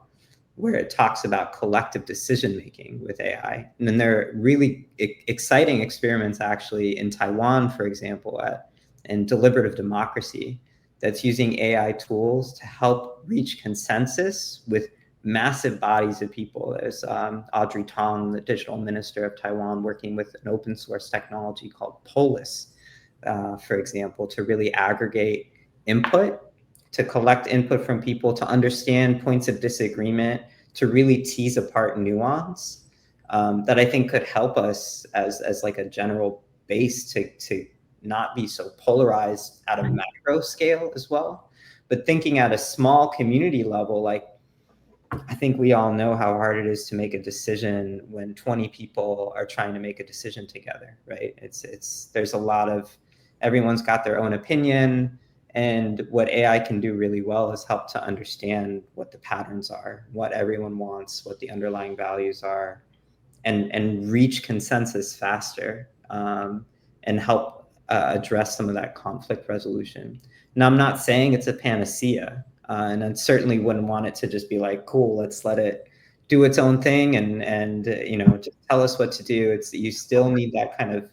where it talks about collective decision-making with AI. And then there are really exciting experiments actually in Taiwan, for example, in deliberative democracy, that's using AI tools to help reach consensus with massive bodies of people. There's Audrey Tong, the digital minister of Taiwan, working with an open source technology called Polis, for example, to really aggregate input, to collect input from people, to understand points of disagreement, to really tease apart nuance, that I think could help us as like a general base to not be so polarized at a macro scale as well. But thinking at a small community level, like I think we all know how hard it is to make a decision when 20 people are trying to make a decision together, right? There's a lot of, everyone's got their own opinion. And what AI can do really well is help to understand what the patterns are, what everyone wants, what the underlying values are, and reach consensus faster, and help address some of that conflict resolution. Now, I'm not saying it's a panacea, and I certainly wouldn't want it to just be like, cool, let's let it do its own thing and just tell us what to do. You still need that kind of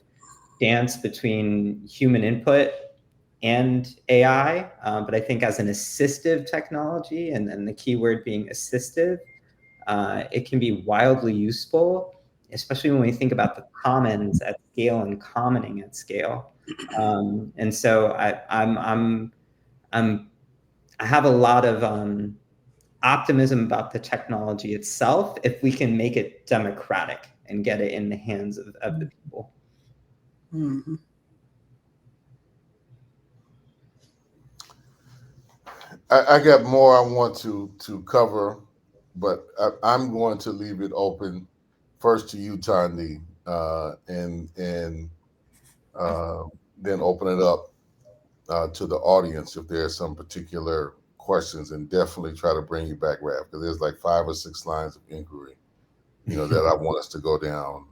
dance between human input and AI, but I think as an assistive technology, and the key word being assistive, it can be wildly useful, especially when we think about the commons at scale and commoning at scale. And so I have a lot of optimism about the technology itself if we can make it democratic and get it in the hands of the people. Mm-hmm. I got more I want to cover, but I'm going to leave it open first to you, Tandi, and then open it up to the audience if there's some particular questions, and definitely try to bring you back, Raph, because there's like 5 or 6 lines of inquiry, that I want us to go down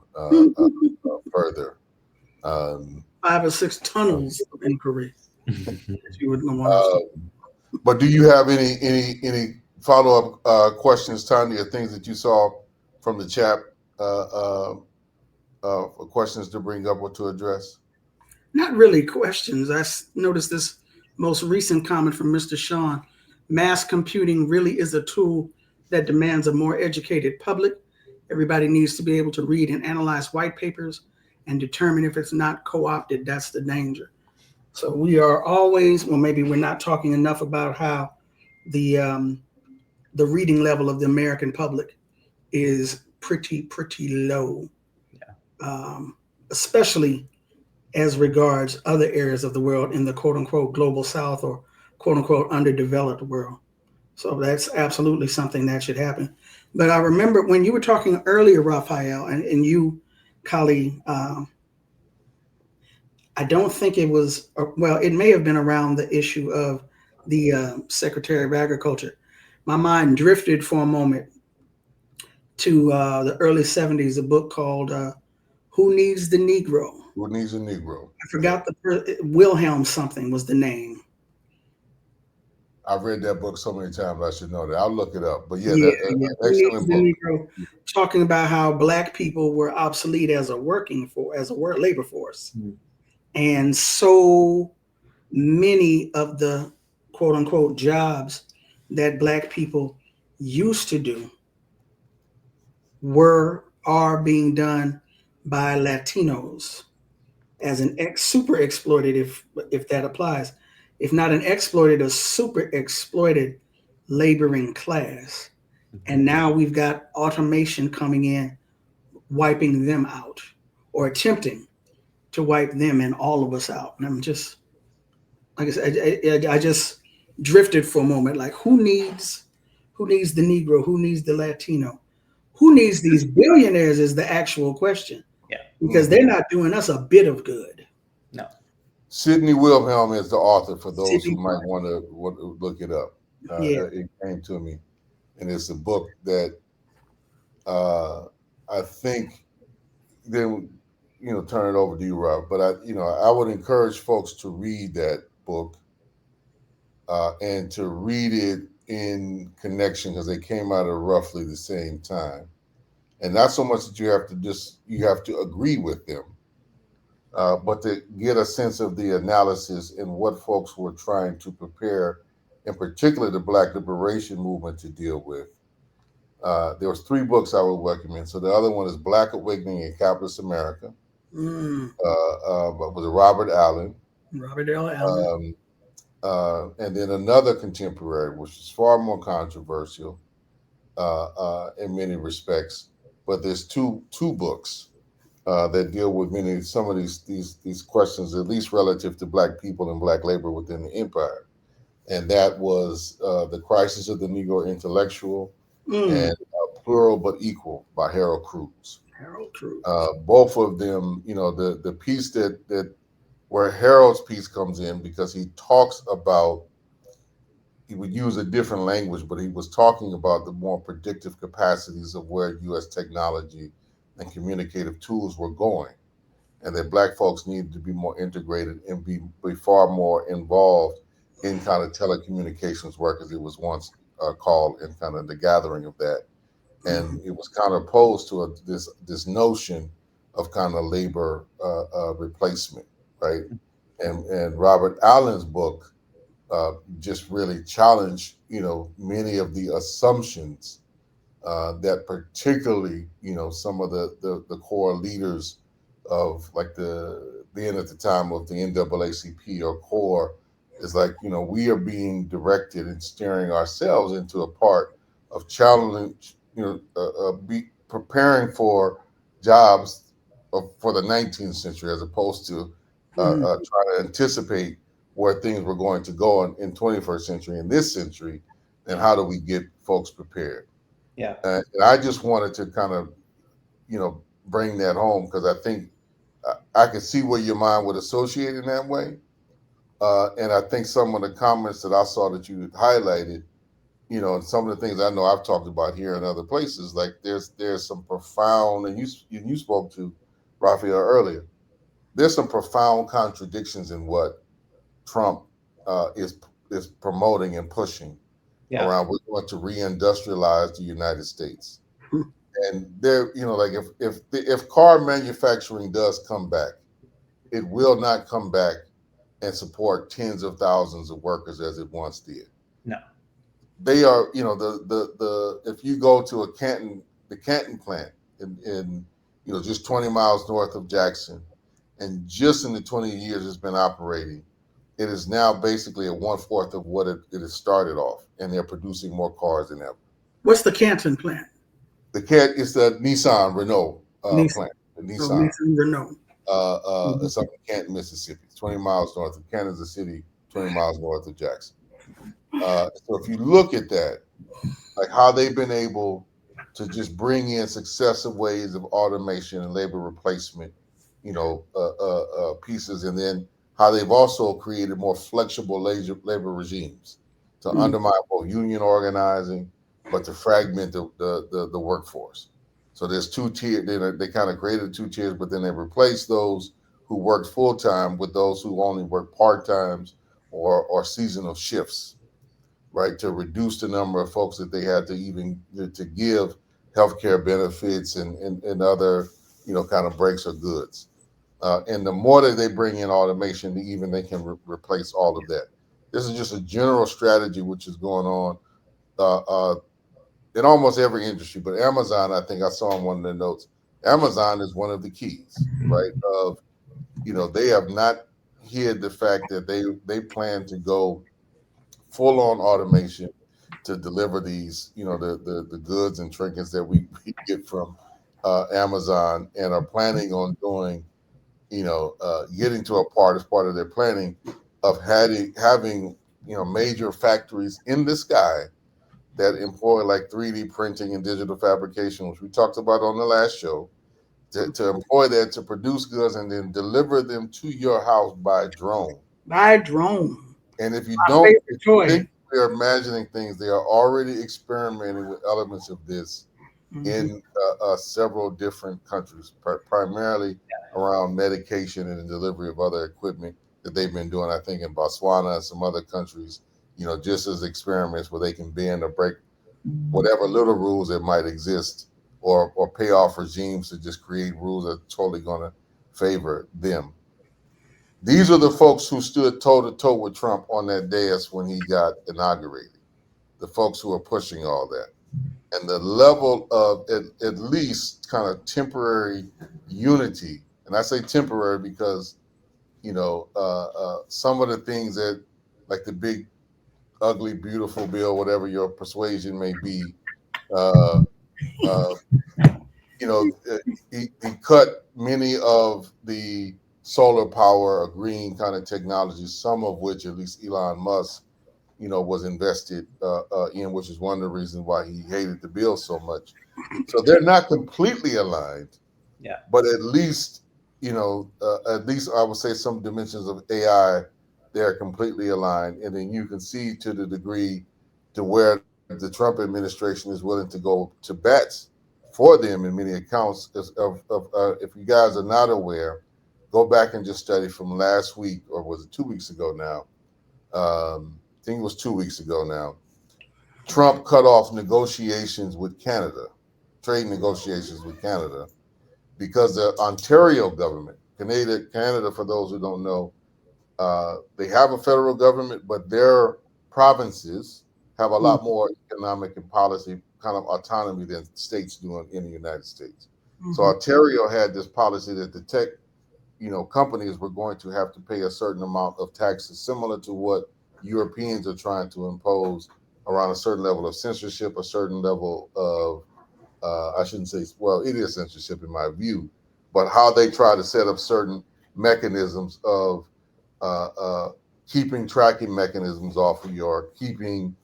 further. 5 or 6 tunnels of inquiry. You wouldn't want but do you have any follow-up questions, Tanya, or things that you saw from the chat, questions to bring up or to address? Not really questions. I noticed this most recent comment from Mr. Sean. Mass computing really is a tool that demands a more educated public. Everybody needs to be able to read and analyze white papers and determine if it's not co-opted. That's the danger. So we are always, well, maybe we're not talking enough about how the reading level of the American public is pretty low, especially as regards other areas of the world in the quote unquote global South or quote unquote underdeveloped world. So that's absolutely something that should happen. But I remember when you were talking earlier, Raphael, and you, Kali, I don't think it was, well, it may have been around the issue of the Secretary of Agriculture. My mind drifted for a moment to the early 70s, a book called Who Needs the Negro? Who Needs a Negro? I forgot Wilhelm something was the name. I've read that book so many times, I should know that. I'll look it up. But yeah, Yeah, Who Needs excellent the book. Negro, talking about how Black people were obsolete as a labor force. Mm. And so many of the quote unquote jobs that Black people used to do are being done by Latinos as an super exploited, if that applies, if not an exploited, a super exploited laboring class. And now we've got automation coming in, wiping them out, or attempting to wipe them and all of us out. And I'm just, like I said, I just drifted for a moment. Like, who needs the Negro? Who needs the Latino? Who needs these billionaires is the actual question. Yeah. Because they're not doing us a bit of good. No. Sidney Wilhelm is the author for those Sidney who might want to look it up. Yeah. It came to me, and it's a book that I think then turn it over to you, Rob. But I would encourage folks to read that book and to read it in connection, because they came out at roughly the same time, and not so much that you have to agree with them, but to get a sense of the analysis and what folks were trying to prepare, in particular the Black liberation movement, to deal with. There was 3 books I would recommend. So the other one is Black Awakening in Capitalist America, with Robert Allen. Robert L. Allen. And then another contemporary, which is far more controversial in many respects. But there's two books that deal with some of these questions, at least relative to Black people and Black labor within the empire. And that was The Crisis of the Negro Intellectual and Plural But Equal by Harold Cruz. Both of them, the piece where Harold's piece comes in, because he talks about, he would use a different language, but he was talking about the more predictive capacities of where U.S. technology and communicative tools were going, and that Black folks needed to be more integrated and be far more involved in kind of telecommunications work, as it was once called, in kind of the gathering of that. And it was kind of opposed to this notion of kind of labor replacement, right? And Robert Allen's book just really challenged, many of the assumptions that particularly, some of the core leaders of, like, being at the time of the NAACP or CORE, is like, we are being directed and steering ourselves into a part of challenge, be preparing for jobs for the 19th century, as opposed to trying to anticipate where things were going to go in 21st century, in this century, and how do we get folks prepared? Yeah. And I just wanted to kind of, bring that home, because I think I could see where your mind would associate in that way. And I think some of the comments that I saw that you highlighted, and some of the things I know I've talked about here and other places, like there's some profound, and you spoke to Raphael earlier, there's some profound contradictions in what Trump is promoting and pushing around. We're going to reindustrialize the United States. And there, like if car manufacturing does come back, it will not come back and support tens of thousands of workers as it once did. No. They are, the if you go to the Canton plant in just 20 miles north of Jackson, and just in the 20 years it's been operating, it is now basically a 1/4 of what it has started off, and they're producing more cars than ever. What's the Canton plant? It's the Nissan Renault plant. The Nissan. Nissan Renault. It's up in Canton, Mississippi. It's 20 miles north of Canton, city, 20 miles north of Jackson. So if you look at that, like how they've been able to just bring in successive ways of automation and labor replacement pieces, and then how they've also created more flexible labor regimes to undermine both union organizing, but to fragment the workforce. So there's two tiers. They kind of created two tiers, but then they replaced those who worked full time with those who only work part times or seasonal shifts, right? To reduce the number of folks that they had to even to give healthcare benefits and other, kind of breaks or goods. And the more that they bring in automation, the even they can replace all of that. This is just a general strategy which is going on uh, uh, in almost every industry. But Amazon, I think I saw in one of the notes, Amazon is one of the keys, right? Of they have not hid the fact that they plan to go full on automation to deliver these, the goods and trinkets that we get from Amazon, and are planning on doing, getting to a part as part of their planning of having major factories in the sky that employ like 3D printing and digital fabrication, which we talked about on the last show, to employ that to produce goods and then deliver them to your house by drone. By drone. And if you My don't favorite toy. think they're imagining things, they are already experimenting with elements of this in several different countries, primarily around medication and the delivery of other equipment that they've been doing. I think in Botswana and some other countries, just as experiments where they can bend or break whatever little rules that might exist, or pay off regimes to just create rules that are totally going to favor them. These are the folks who stood toe to toe with Trump on that dais when he got inaugurated. The folks who are pushing all that. And the level of at least kind of temporary unity. And I say temporary because, some of the things that, like the big, ugly, beautiful bill, whatever your persuasion may be, uh, uh, you know, uh, he cut many of the solar power or green kind of technologies, some of which at least Elon Musk, was invested in, which is one of the reasons why he hated the bill so much. So they're not completely aligned, Yeah. but at least I would say some dimensions of AI, they're completely aligned. And then you can see to the degree to where the Trump administration is willing to go to bats for them in many accounts. If you guys are not aware, go back and just study from last week, or was it 2 weeks ago now? I think it was 2 weeks ago now. Trump cut off negotiations with Canada, trade negotiations with Canada, because the Ontario government, Canada, for those who don't know, they have a federal government, but their provinces have a lot more economic and policy kind of autonomy than states do in the United States. So Ontario had this policy that the tech, companies were going to have to pay a certain amount of taxes, similar to what Europeans are trying to impose around a certain level of censorship, a certain level of I shouldn't say, well, it is censorship in my view, but how they try to set up certain mechanisms of uh, uh, keeping tracking mechanisms off of you, or keeping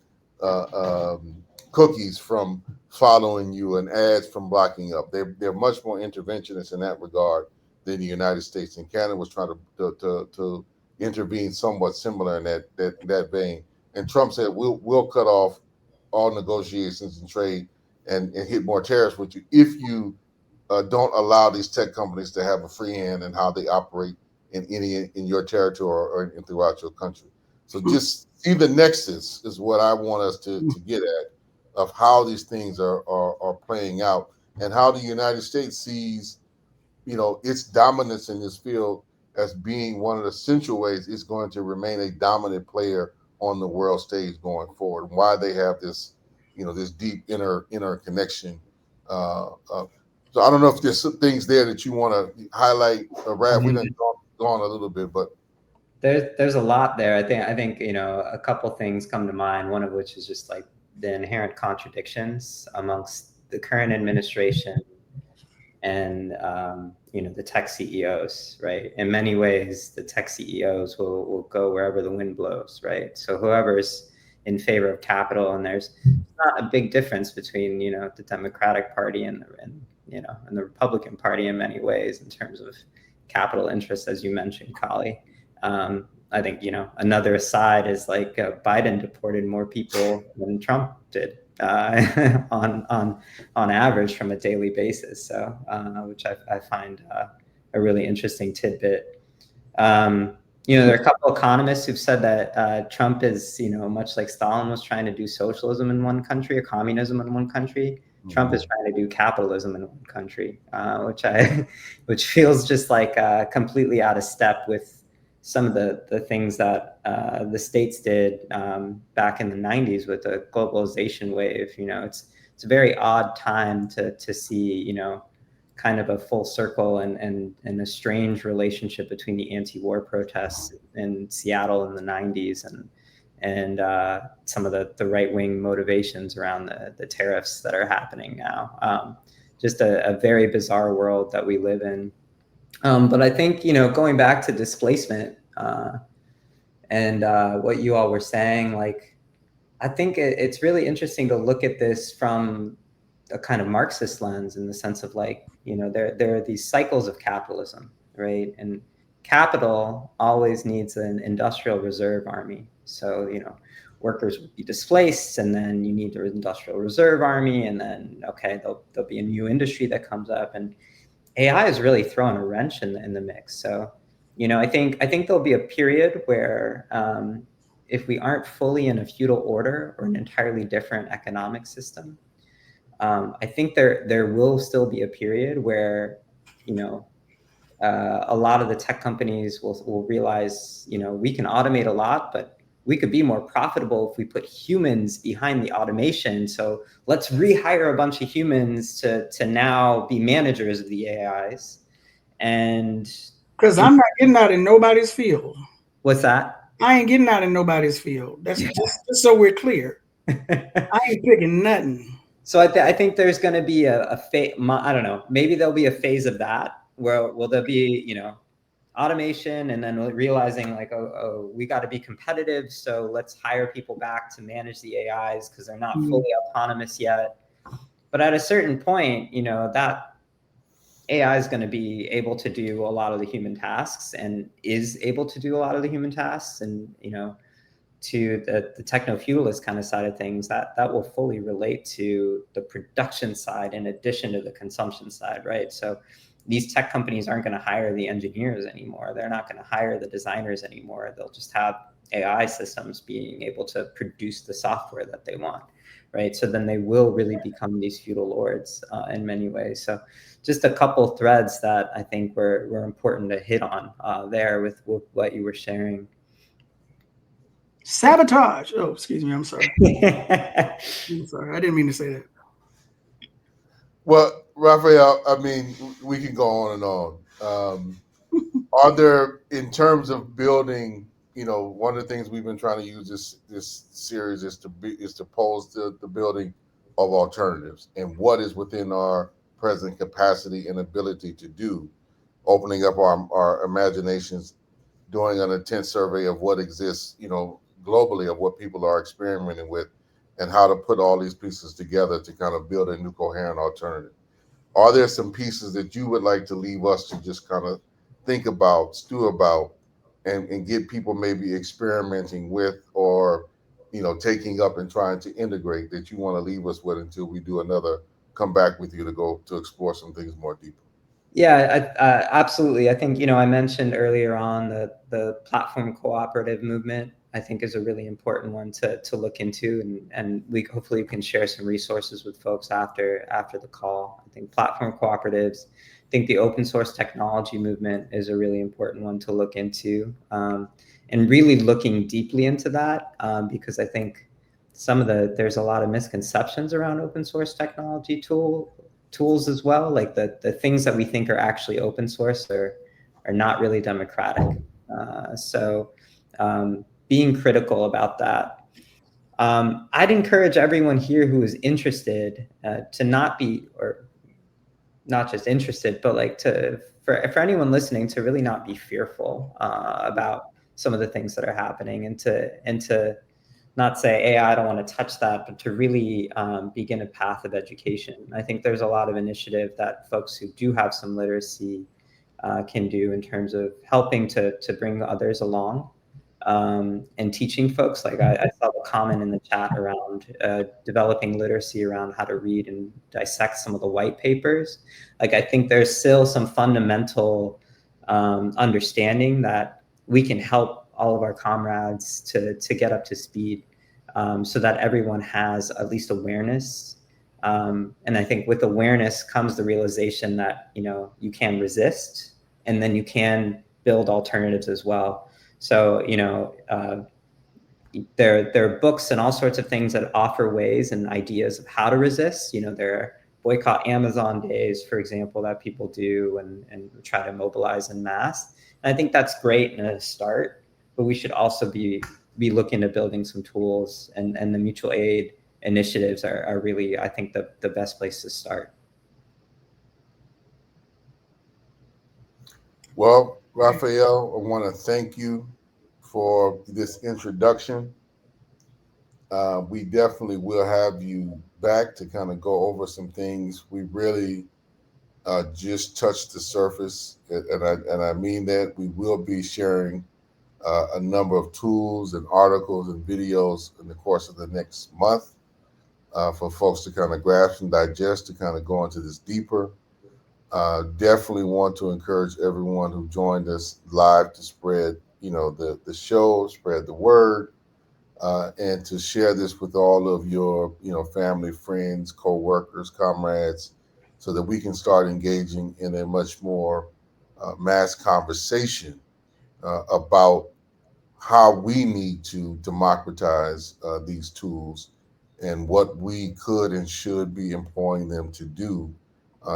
cookies from following you and ads from blocking up. They're much more interventionist in that regard than the United States. And Canada was trying to intervene somewhat similar in that vein. And Trump said, we'll cut off all negotiations and trade and hit more tariffs with you if you don't allow these tech companies to have a free hand in how they operate in your territory or throughout your country. So just see the nexus is what I want us to get at, of how these things are playing out, and how the United States sees its dominance in this field as being one of the central ways it's going to remain a dominant player on the world stage going forward, and why they have this this deep inner connection. So I don't know if there's some things there that you want to highlight. Raph, we done gone a little bit, but there's a lot there. I think a couple things come to mind. One of which is just like the inherent contradictions amongst the current administration and the tech CEOs, right? In many ways, the tech CEOs will go wherever the wind blows, right? So whoever's in favor of capital, and there's not a big difference between the Democratic Party and the Republican Party in many ways in terms of capital interests, as you mentioned, Kali. I think, another aside is like Biden deported more people than Trump did on average from a daily basis. So, which I find a really interesting tidbit. There are a couple of economists who've said that Trump is, much like Stalin was trying to do socialism in one country or communism in one country. Trump is trying to do capitalism in one country, which feels just like completely out of step with some of the things that the states did back in the 90s with the globalization wave. It's a very odd time to see, kind of a full circle and a strange relationship between the anti-war protests in Seattle in the 90s and some of the right-wing motivations around the tariffs that are happening now. Just a very bizarre world that we live in. But I think, going back to displacement and what you all were saying, like, I think it's really interesting to look at this from a kind of Marxist lens, in the sense of like, there are these cycles of capitalism, right? And capital always needs an industrial reserve army. So, workers would be displaced, and then you need the industrial reserve army, and then, okay, there'll be a new industry that comes up, and AI is really throwing a wrench in the mix. So, I think there'll be a period where if we aren't fully in a feudal order or an entirely different economic system, I think there will still be a period where, a lot of the tech companies will realize, we can automate a lot, but we could be more profitable if we put humans behind the automation. So let's rehire a bunch of humans to now be managers of the AIs. And because I'm not getting out in nobody's field. What's that? I ain't getting out in nobody's field. That's just so we're clear. I ain't picking nothing. So I think there's going to be a phase. I don't know. Maybe there'll be a phase of that where will there be, automation, and then realizing like, oh, we got to be competitive. So let's hire people back to manage the AIs because they're not fully autonomous yet. But at a certain point, that AI is going to be able to do a lot of the human tasks, and is able to do a lot of the human tasks. And, to the techno-feudalist kind of side of things, that will fully relate to the production side in addition to the consumption side, right? So these tech companies aren't going to hire the engineers anymore. They're not going to hire the designers anymore. They'll just have AI systems being able to produce the software that they want, right? So then they will really become these feudal lords in many ways. So just a couple threads that I think were important to hit on there with what you were sharing. Sabotage. Oh, excuse me. I'm sorry. I'm sorry. I didn't mean to say that. Well, Raphael, I mean, we can go on and on. Are there, in terms of building, one of the things we've been trying to use this series is to pose the building of alternatives and what is within our present capacity and ability to do, opening up our imaginations, doing an intense survey of what exists, globally, of what people are experimenting with, and how to put all these pieces together to kind of build a new coherent alternative. Are there some pieces that you would like to leave us to just kind of think about, stew about, and get people maybe experimenting with, or, taking up and trying to integrate, that you want to leave us with until we do another come back with you to go to explore some things more deeply? Yeah, absolutely. I think, I mentioned earlier on the platform cooperative movement, I think is a really important one to look into, and we hopefully can share some resources with folks after the call. I think platform cooperatives, I think the open source technology movement is a really important one to look into, and really looking deeply into that, because I think there's a lot of misconceptions around open source technology tools as well. Like the things that we think are actually open source are not really democratic. So being critical about that. I'd encourage everyone here who is interested to not be, or not just interested, but like for anyone listening to really not be fearful about some of the things that are happening, and to not say, hey, I don't want to touch that, but to really begin a path of education. I think there's a lot of initiative that folks who do have some literacy can do in terms of helping to bring others along, and teaching folks. Like I saw the comment in the chat around developing literacy around how to read and dissect some of the white papers. Like I think there's still some fundamental understanding that we can help all of our comrades to get up to speed, so that everyone has at least awareness. And I think with awareness comes the realization that, you can resist, and then you can build alternatives as well. So, there are books and all sorts of things that offer ways and ideas of how to resist. There are boycott Amazon days, for example, that people do and try to mobilize en masse. And I think that's great in a start, but we should also be looking at building some tools, and the mutual aid initiatives are really, I think, the best place to start. Well, Raphael, I want to thank you for this introduction. We definitely will have you back to kind of go over some things. We really just touched the surface, and I mean that. We will be sharing a number of tools and articles and videos in the course of the next month for folks to kind of grasp and digest, to kind of go into this deeper. Definitely want to encourage everyone who joined us live to spread, the show, spread the word, and to share this with all of your, family, friends, co-workers, comrades, so that we can start engaging in a much more mass conversation about how we need to democratize these tools and what we could and should be employing them to do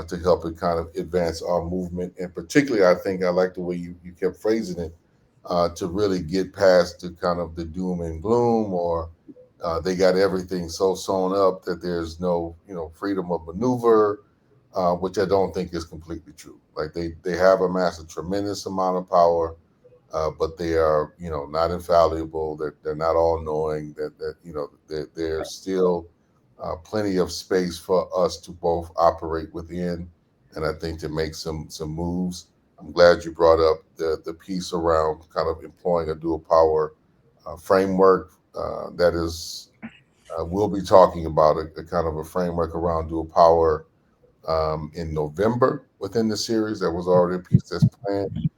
to help it kind of advance our movement. And particularly, I think I like the way you kept phrasing it, to really get past the kind of the doom and gloom, or they got everything so sewn up that there's no, freedom of maneuver, which I don't think is completely true. Like they have amassed a tremendous amount of power, but they are, not infallible. They're not all knowing. There's still plenty of space for us to both operate within, and I think to make some moves. I'm glad you brought up the piece around kind of employing a dual power framework. That is, we'll be talking about a kind of a framework around dual power in November within the series. That was already a piece that's planned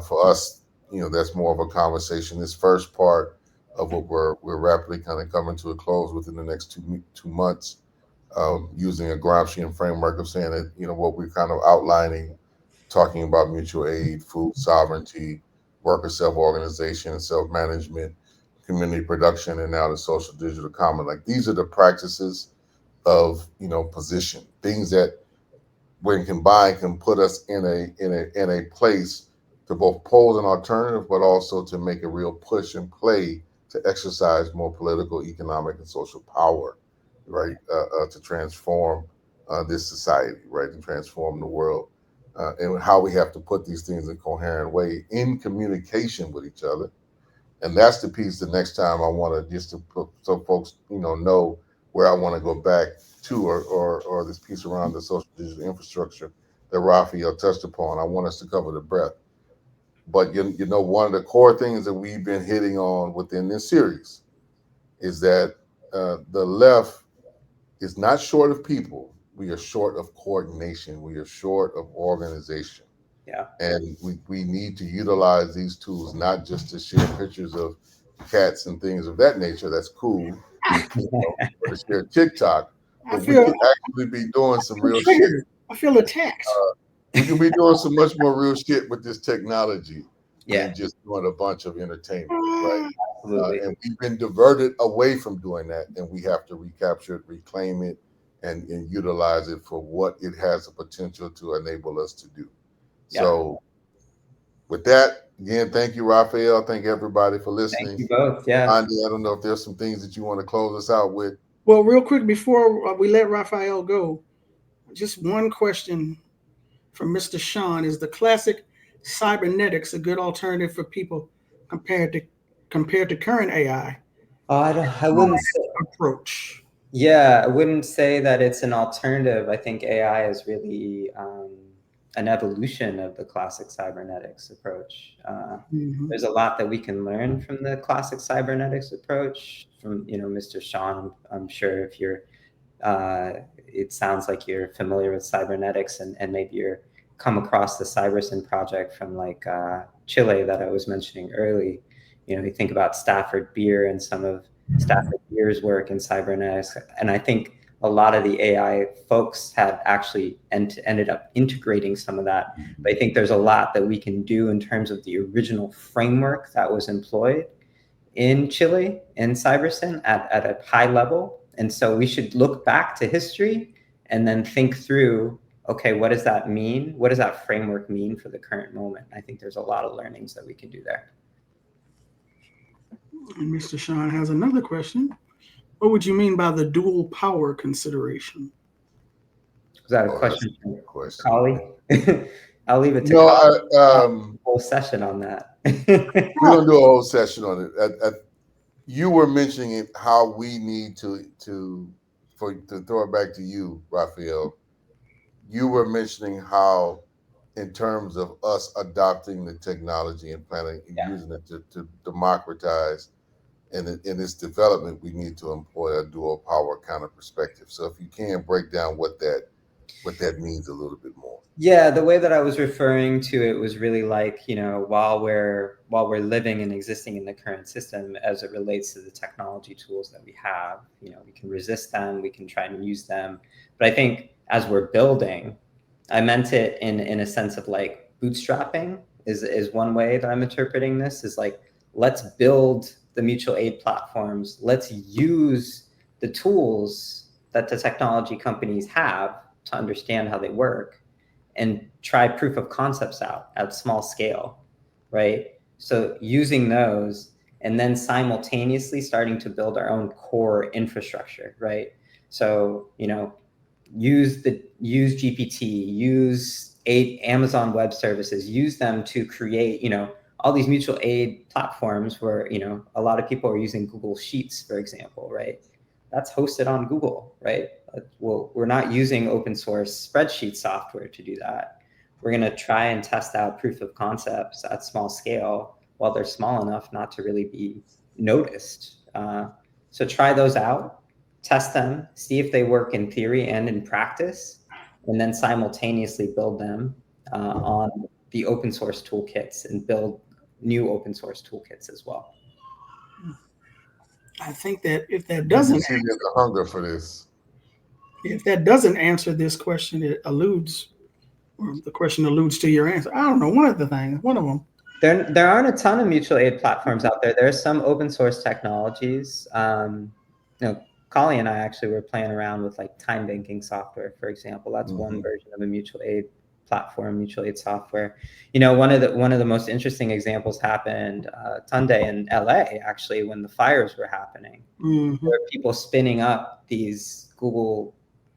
for us. That's more of a conversation. This first part of what we're rapidly kind of coming to a close within the next 2 months, using a Gramscian framework of saying that, what we're kind of outlining, talking about mutual aid, food sovereignty, worker self-organization, self-management, community production, and now the social digital common. Like, these are the practices of, position, things that when combined can put us in a place to both pose an alternative, but also to make a real push and play to exercise more political, economic, and social power, right? To transform this society, right? And transform the world. And how we have to put these things in a coherent way in communication with each other. And that's the piece the next time I want to, just to put, so folks, know where I want to go back to, or this piece around the social digital infrastructure that Raphael touched upon. I want us to cover the breadth. But one of the core things that we've been hitting on within this series is that the left is not short of people. We are short of coordination. We are short of organization. Yeah. And we need to utilize these tools, not just to share pictures of cats and things of that nature. That's cool. Or to share TikTok. But we can actually be doing some real shit. I feel attacked. We can be doing some much more real shit with this technology Yeah. than just doing a bunch of entertainment, right? Absolutely. And we've been diverted away from doing that, and we have to recapture it, reclaim it, and utilize it for what it has the potential to enable us to do. Yeah. So with that, again, thank you, Raphael. Thank everybody for listening. Thank you both. Yeah. Andy, I don't know if there's some things that you want to close us out with. Well, real quick, before we let Raphael go, just one question from Mr. Sean: is the classic cybernetics a good alternative for people compared to current AI? I wouldn't say approach. Yeah, I wouldn't say that it's an alternative. I think AI is really an evolution of the classic cybernetics approach. Mhm. There's a lot that we can learn from the classic cybernetics approach from, Mr. Sean. I'm sure if you're, it sounds like you're familiar with cybernetics and maybe you're come across the Cybersyn project from like Chile that I was mentioning early. You think about Stafford Beer and some of Stafford Beer's work in cybernetics. And I think a lot of the AI folks have actually ended up integrating some of that. But I think there's a lot that we can do in terms of the original framework that was employed in Chile in Cybersyn at a high level. And so we should look back to history and then think through, okay, what does that mean? What does that framework mean for the current moment? I think there's a lot of learnings that we can do there. And Mr. Sean has another question. What would you mean by the dual power consideration? Was that a question from Kali? I'll leave it to Kali. Whole session on that. We're gonna do a whole session on it. You were mentioning how we need to throw it back to you, Raphael. You were mentioning how, in terms of us adopting the technology and planning and using it to democratize, and in its development, we need to employ a dual power kind of perspective. So if you can break down what that means a little bit more. Yeah, the way that I was referring to it was really like, while we're living and existing in the current system as it relates to the technology tools that we have, we can resist them, we can try and use them. But I think as we're building, I meant it in a sense of like bootstrapping is one way that I'm interpreting this, is like, let's build the mutual aid platforms. Let's use the tools that the technology companies have to understand how they work and try proof of concepts out at small scale, right? So using those and then simultaneously starting to build our own core infrastructure, right? So, use GPT, use Amazon Web Services, use them to create, all these mutual aid platforms where, a lot of people are using Google Sheets, for example, right? That's hosted on Google, right? Well, we're not using open source spreadsheet software to do that. We're going to try and test out proof of concepts at small scale while they're small enough not to really be noticed. So try those out, test them, see if they work in theory and in practice, and then simultaneously build them on the open source toolkits and build new open source toolkits as well. I think that if that doesn't see there's a hunger for this. If that doesn't answer this question, it alludes, or the question alludes to your answer. I don't know, one of them. There aren't a ton of mutual aid platforms out there. There are some open source technologies. Kali and I actually were playing around with like time banking software, for example. That's one version of a mutual aid platform, mutual aid software. One of the most interesting examples happened Sunday in LA, actually, when the fires were happening. There were people spinning up these Google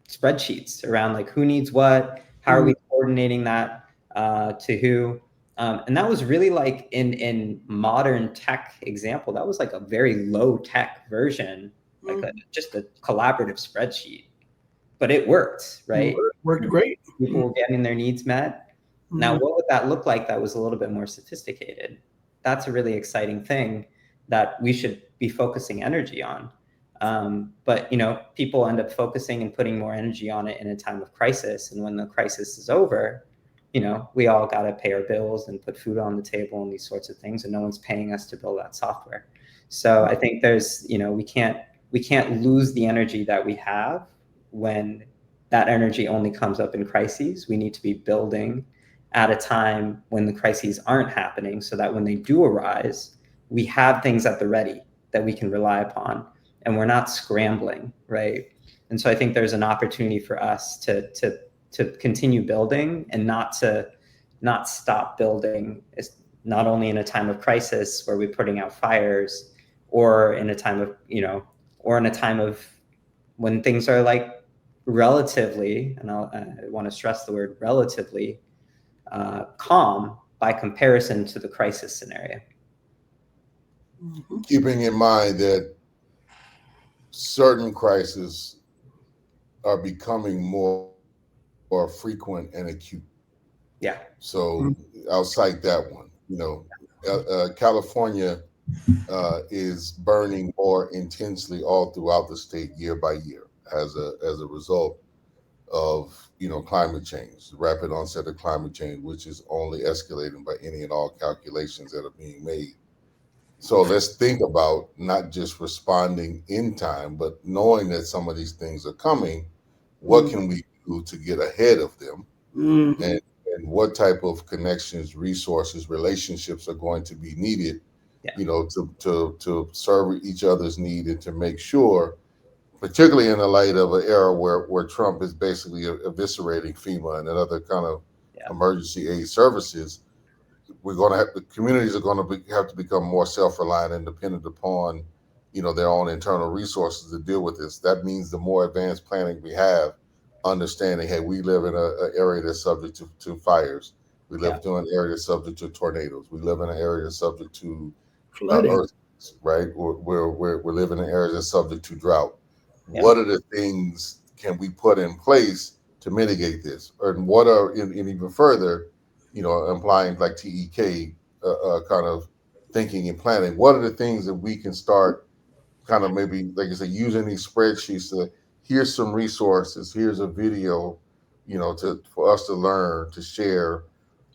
spreadsheets around like who needs what, how are we coordinating that to who. And that was really like in modern tech example, that was like a very low tech version, like just a collaborative spreadsheet, but it worked, right? Worked great. People were getting their needs met. Now, what would that look like that was a little bit more sophisticated? That's a really exciting thing that we should be focusing energy on. But people end up focusing and putting more energy on it in a time of crisis. And when the crisis is over, we all got to pay our bills and put food on the table and these sorts of things, and no one's paying us to build that software. So I think there's, we can't lose the energy that we have when that energy only comes up in crises. We need to be building at a time when the crises aren't happening, so that when they do arise, we have things at the ready that we can rely upon, and we're not scrambling, right? And so I think there's an opportunity for us to continue building and not stop building. It's not only in a time of crisis where we're putting out fires, or in a time of, or in a time of when things are like relatively, and I want to stress the word relatively, calm by comparison to the crisis scenario. Keeping in mind that certain crises are becoming more frequent and acute. Yeah. So I'll cite that one. California is burning more intensely all throughout the state year by year as a result of climate change, the rapid onset of climate change, which is only escalating by any and all calculations that are being made. So let's think about not just responding in time, but knowing that some of these things are coming. What can we do to get ahead of them? And what type of connections, resources, relationships are going to be needed, to serve each other's need and to make sure, particularly in the light of an era where Trump is basically eviscerating FEMA and other kind of emergency aid services, the communities are going to have to become more self-reliant and dependent upon, their own internal resources to deal with this. That means the more advanced planning we have, understanding, hey, we live in an area that's subject to fires. We live in an area that's subject to tornadoes. We live in an area that's subject to earthquakes, right? We're living in areas that's subject to drought. Yeah. What are the things can we put in place to mitigate this? And what are, and even further, implying like TEK kind of thinking and planning, what are the things that we can start kind of maybe, like I said, using these spreadsheets to, here's some resources, here's a video, for us to learn, to share,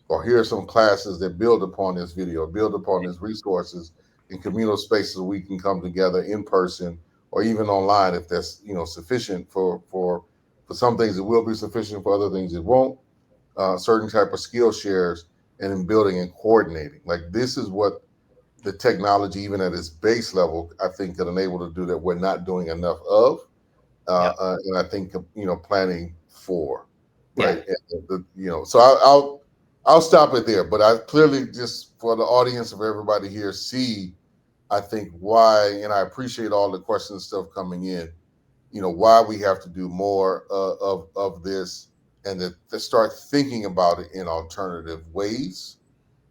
or here are some classes that build upon this video, build upon these resources in communal spaces where we can come together in person or even online if that's sufficient for some things. It will be sufficient, for other things it won't. Certain type of skill shares, and in building and coordinating. Like, this is what the technology, even at its base level, I think can enable to do that we're not doing enough of. And I think planning for, right? And so I'll stop it there. But I clearly, just for the audience of everybody here, see, I think why, and I appreciate all the questions and stuff coming in, why we have to do more of this, and to start thinking about it in alternative ways,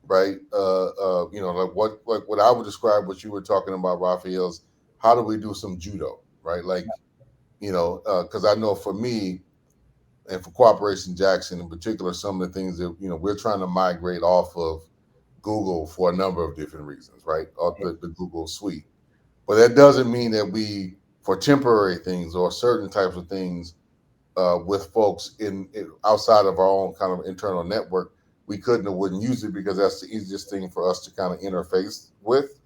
right? Like what I would describe what you were talking about, Raphaels. How do we do some judo, right? Like, because I know for me and for Cooperation Jackson in particular, some of the things that we're trying to migrate off of Google for a number of different reasons, right? The Google suite. But that doesn't mean that we, for temporary things or certain types of things, with folks in outside of our own kind of internal network, we couldn't or wouldn't use it, because that's the easiest thing for us to kind of interface with.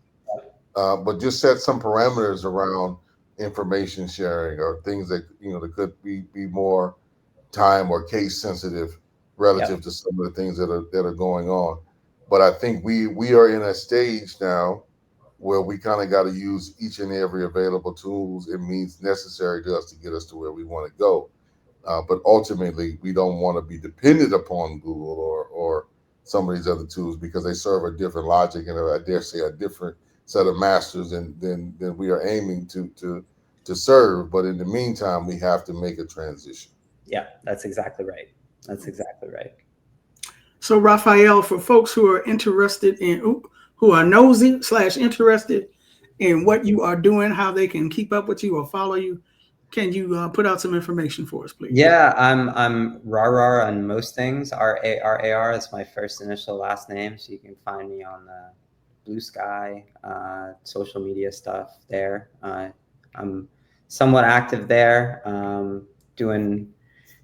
But just set some parameters around information sharing, or things that that could be more time or case sensitive relative to some of the things that are going on. But I think we are in a stage now where we kind of got to use each and every available tools and means necessary to us to get us to where we want to go. But ultimately, we don't want to be dependent upon Google or some of these other tools, because they serve a different logic and, I dare say, a different set of masters than we are aiming to serve. But in the meantime, we have to make a transition. Yeah, that's exactly right. That's exactly right. So, Raphael, for folks who are interested in, who are nosy / interested in what you are doing, how they can keep up with you or follow you, can you put out some information for us, please? Yeah, I'm Rarar on most things. Rarar is my first initial last name, so you can find me on the Blue Sky, social media stuff there. I'm somewhat active there,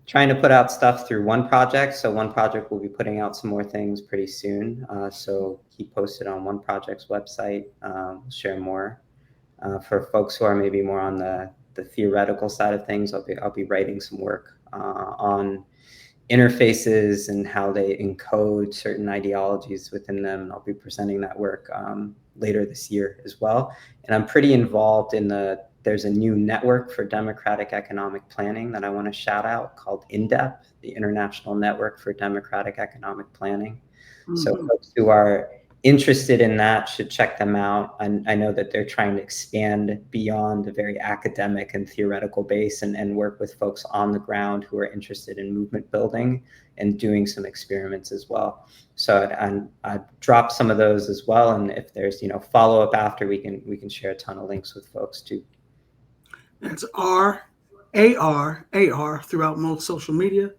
trying to put out stuff through one project. So one project will be putting out some more things pretty soon. So keep posted on one project's website. We'll share more. For folks who are maybe more on the theoretical side of things, I'll be writing some work on interfaces and how they encode certain ideologies within them. I'll be presenting that work later this year as well. And I'm pretty involved in there's a new network for democratic economic planning that I want to shout out called INDEP, the International Network for Democratic Economic Planning. Mm-hmm. So folks who are interested in that should check them out. And I know that they're trying to expand beyond the very academic and theoretical base and work with folks on the ground who are interested in movement building and doing some experiments as well. So I dropped some of those as well. And if there's follow up after, we can share a ton of links with folks too. That's RARAR throughout most social media.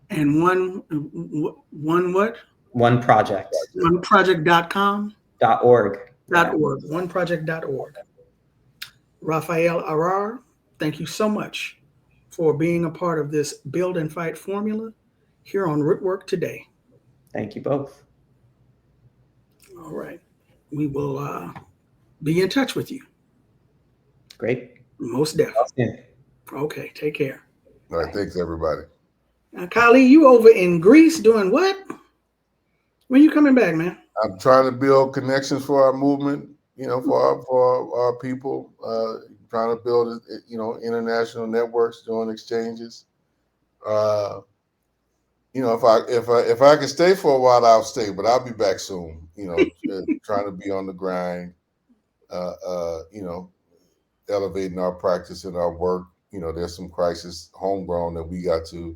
And one what? Oneproject.com. .org. .org. Oneproject.org. Raphael Arar, thank you so much for being a part of this Build and Fight formula here on Rootwork today. Thank you both. All right. We will be in touch with you. Great. Most definitely. Yeah. Okay, take care. All right, thanks everybody. Now, Kali, you over in Greece doing what? When you coming back, man? I'm trying to build connections for our movement, for our people. Trying to build, international networks, doing exchanges. If I can stay for a while, I'll stay, but I'll be back soon. Trying to be on the grind. Elevating our practice and our work. There's some crisis homegrown that we got to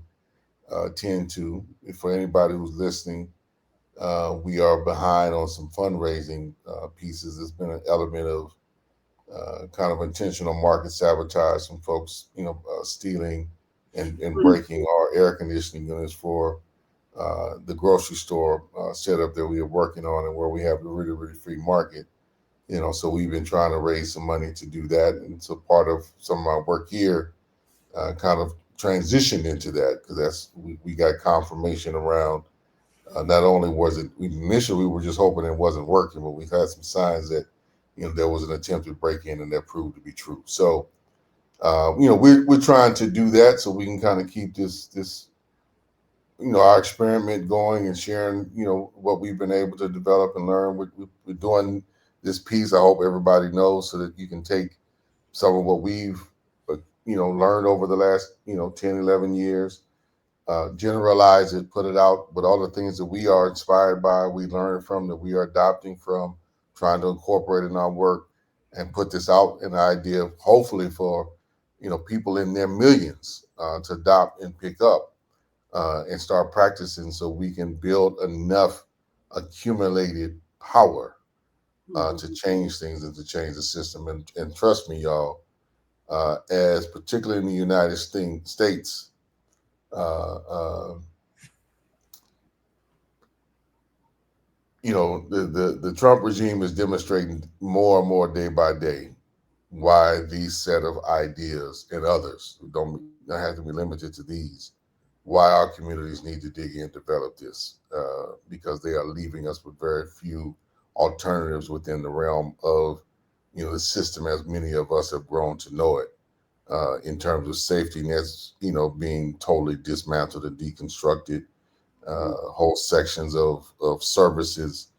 tend to. For anybody who's listening, we are behind on some fundraising pieces. There's been an element of kind of intentional market sabotage. Some folks, stealing and breaking our air conditioning units for the grocery store setup that we are working on, and where we have a really, really free market. So we've been trying to raise some money to do that. And so part of some of our work here kind of transitioned into that, because we got confirmation around not only was it, initially we were just hoping it wasn't working, but we had some signs that, there was an attempted break-in, and that proved to be true. So, we're trying to do that so we can kind of keep this our experiment going and sharing, what we've been able to develop and learn. We're doing this piece, I hope everybody knows, so that you can take some of what we've, learned over the last, 10, 11 years, generalize it, put it out, but all the things that we are inspired by, we learn from, that we are adopting from, trying to incorporate in our work, and put this out an idea, hopefully for, people in their millions to adopt and pick up and start practicing, so we can build enough accumulated power to change things and to change the system. And trust me, y'all, as particularly in the United States, the Trump regime is demonstrating more and more day by day why these set of ideas, and others don't have to be limited to these, why our communities need to dig in, develop this, because they are leaving us with very few alternatives within the realm of, the system as many of us have grown to know it, in terms of safety nets, being totally dismantled and deconstructed, whole sections of services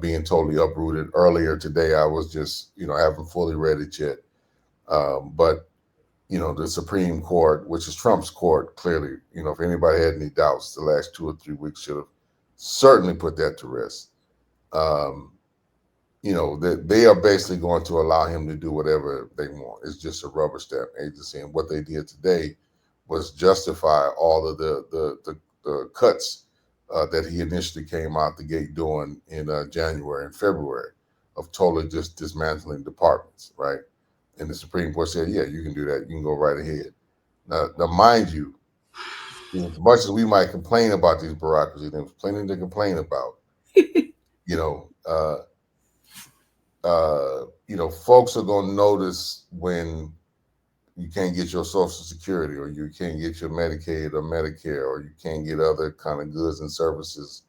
being totally uprooted. Earlier today, I was just, haven't fully read it yet, but the Supreme Court, which is Trump's court, clearly, if anybody had any doubts, the last 2 or 3 weeks should have certainly put that to rest. That they are basically going to allow him to do whatever they want. It's just a rubber stamp agency. And what they did today was justify all of the cuts that he initially came out the gate doing in January and February, of totally just dismantling departments, right? And the Supreme Court said, yeah, you can do that. You can go right ahead. Now mind you, as much as we might complain about these bureaucracies, there's plenty to complain about. Folks are going to notice when you can't get your Social Security, or you can't get your Medicaid or Medicare, or you can't get other kind of goods and services,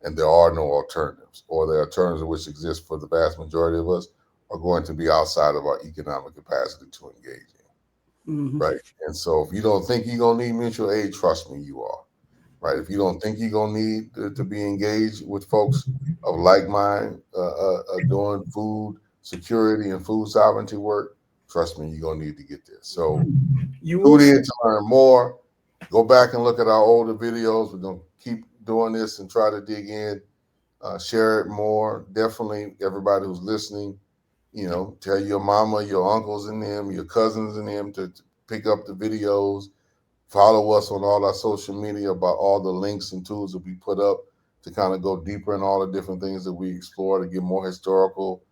and there are no alternatives, or the alternatives which exist for the vast majority of us are going to be outside of our economic capacity to engage in, right? And so if you don't think you're going to need mutual aid, trust me, you are, right? If you don't think you're going to need to be engaged with folks of like mind doing food security and food sovereignty work, trust me, you're going to need to get this. So tune in to learn more. Go back and look at our older videos. We're going to keep doing this and try to dig in, share it more. Definitely, everybody who's listening, tell your mama, your uncles and them, your cousins and them to pick up the videos. Follow us on all our social media about all the links and tools that we put up to kind of go deeper in all the different things that we explore, to get more historical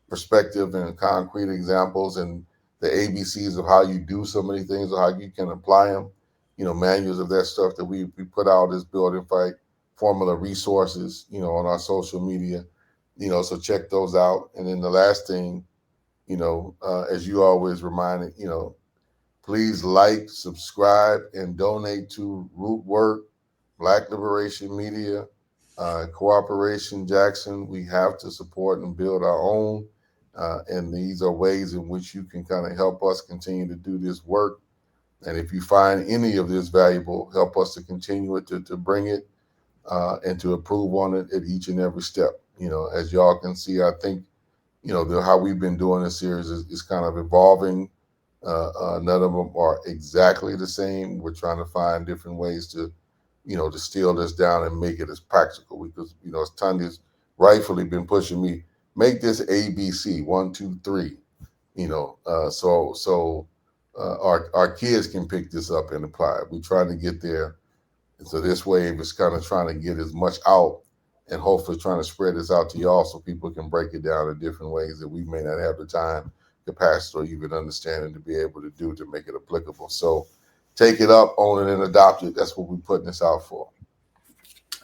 perspective and concrete examples, and the ABCs of how you do so many things, or how you can apply them. manuals of that stuff that we put out as Building Fight Formula resources, on our social media, so check those out. And then the last thing, as you always reminded, please like, subscribe, and donate to Rootwork, Black Liberation Media, Cooperation Jackson. We have to support and build our own. And these are ways in which you can kind of help us continue to do this work. And if you find any of this valuable, help us to continue it, to bring it and to improve on it at each and every step. As y'all can see, I think, how we've been doing this series is kind of evolving. None of them are exactly the same. We're trying to find different ways to distill this down and make it as practical, because, as Tanya's rightfully been pushing me, make this ABC 1, 2, 3, so our kids can pick this up and apply it. We're trying to get there. And so this wave is kind of trying to get as much out and hopefully trying to spread this out to y'all so people can break it down in different ways that we may not have the time, capacity, or even understanding to be able to do to make it applicable. So take it up, own it, and adopt it. That's what we're putting this out for.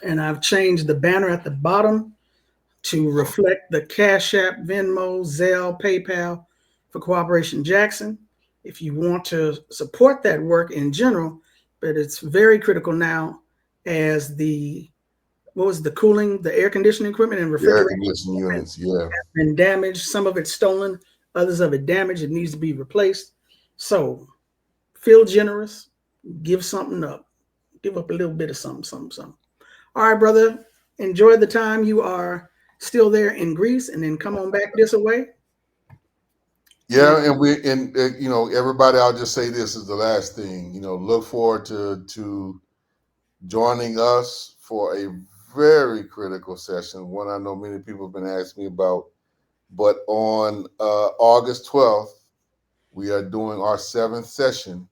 And I've changed the banner at the bottom to reflect the Cash App, Venmo, Zelle, PayPal for Cooperation Jackson. If you want to support that work in general, but it's very critical now as the air conditioning equipment and refrigerator air conditioning units, yeah, has been damaged. Some of it's stolen, others of it damaged. It needs to be replaced. So feel generous, give something up, give up a little bit of something. All right, brother, enjoy the time you are still there in Greece, and then come on back this way. Yeah, and everybody, I'll just say this is the last thing. Look forward to joining us for a very critical session, one I know many people have been asking me about. But on August 12th, we are doing our 7th session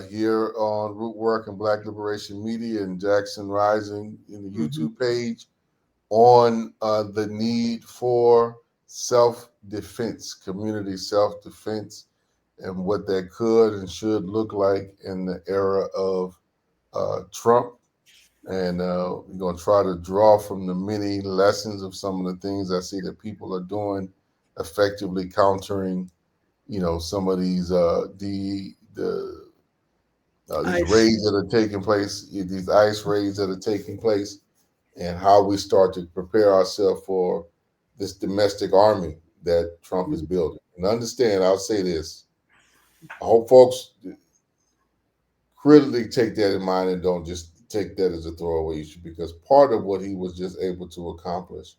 here on Rootwork and Black Liberation Media and Jackson Rising in the YouTube page on the need for self-defense, community self-defense, and what that could and should look like in the era of Trump. And we're going to try to draw from the many lessons of some of the things I see that people are doing, effectively countering, some of these these raids that are taking place, these ICE raids that are taking place, and how we start to prepare ourselves for this domestic army that Trump is building. And understand, I'll say this, I hope folks critically take that in mind and don't just take that as a throwaway issue, because part of what he was just able to accomplish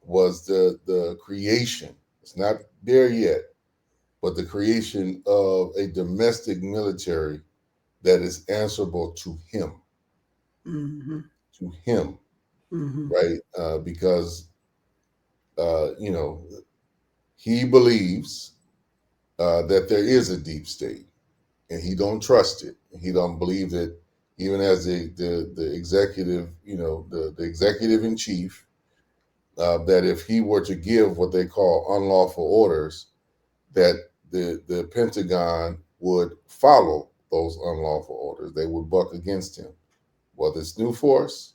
was the creation, it's not there yet, but the creation of a domestic military that is answerable to him. To him. Right? Because, he believes that there is a deep state, and he don't trust it. He don't believe that, even as the executive, the executive in chief, that if he were to give what they call unlawful orders, that the Pentagon would follow those unlawful orders. They would buck against him. Well, this new force,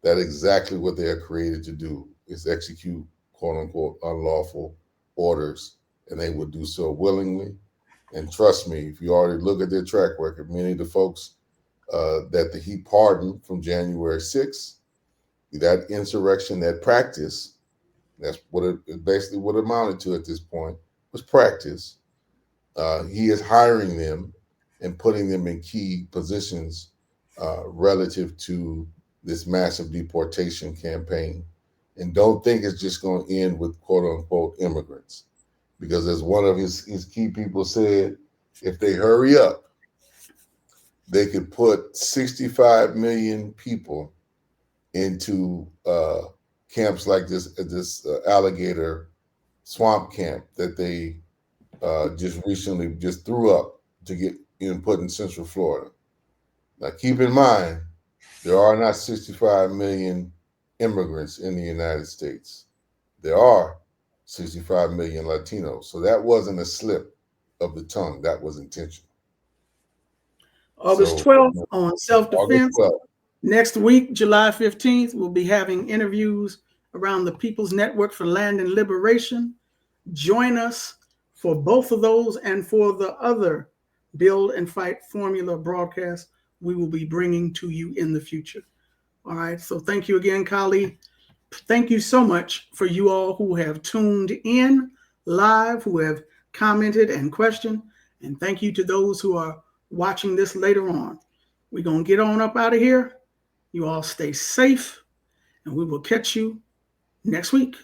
that's exactly what they are created to do, is execute quote unquote unlawful orders, and they would do so willingly. And trust me, if you already look at their track record, many of the folks that he pardoned from January 6th, that insurrection, that practice, that's what it basically what it amounted to at this point, was practice. He is hiring them and putting them in key positions relative to this massive deportation campaign. And don't think it's just going to end with quote unquote immigrants, because as one of his key people said, if they hurry up, they could put 65 million people into camps like this alligator swamp camp that they just recently just threw up to get put in Central Florida. Now, keep in mind, there are not 65 million immigrants in the United States. There are 65 million Latinos. So that wasn't a slip of the tongue. That was intentional. August So, 12th on August self-defense. 12th. Next week, July 15th, we'll be having interviews around the People's Network for Land and Liberation. Join us for both of those and for the other Build and Fight Formula broadcasts we will be bringing to you in the future. All right, so thank you again, Kali. Thank you so much for you all who have tuned in live, who have commented and questioned. And thank you to those who are watching this later on. We're going to get on up out of here. You all stay safe, and we will catch you next week.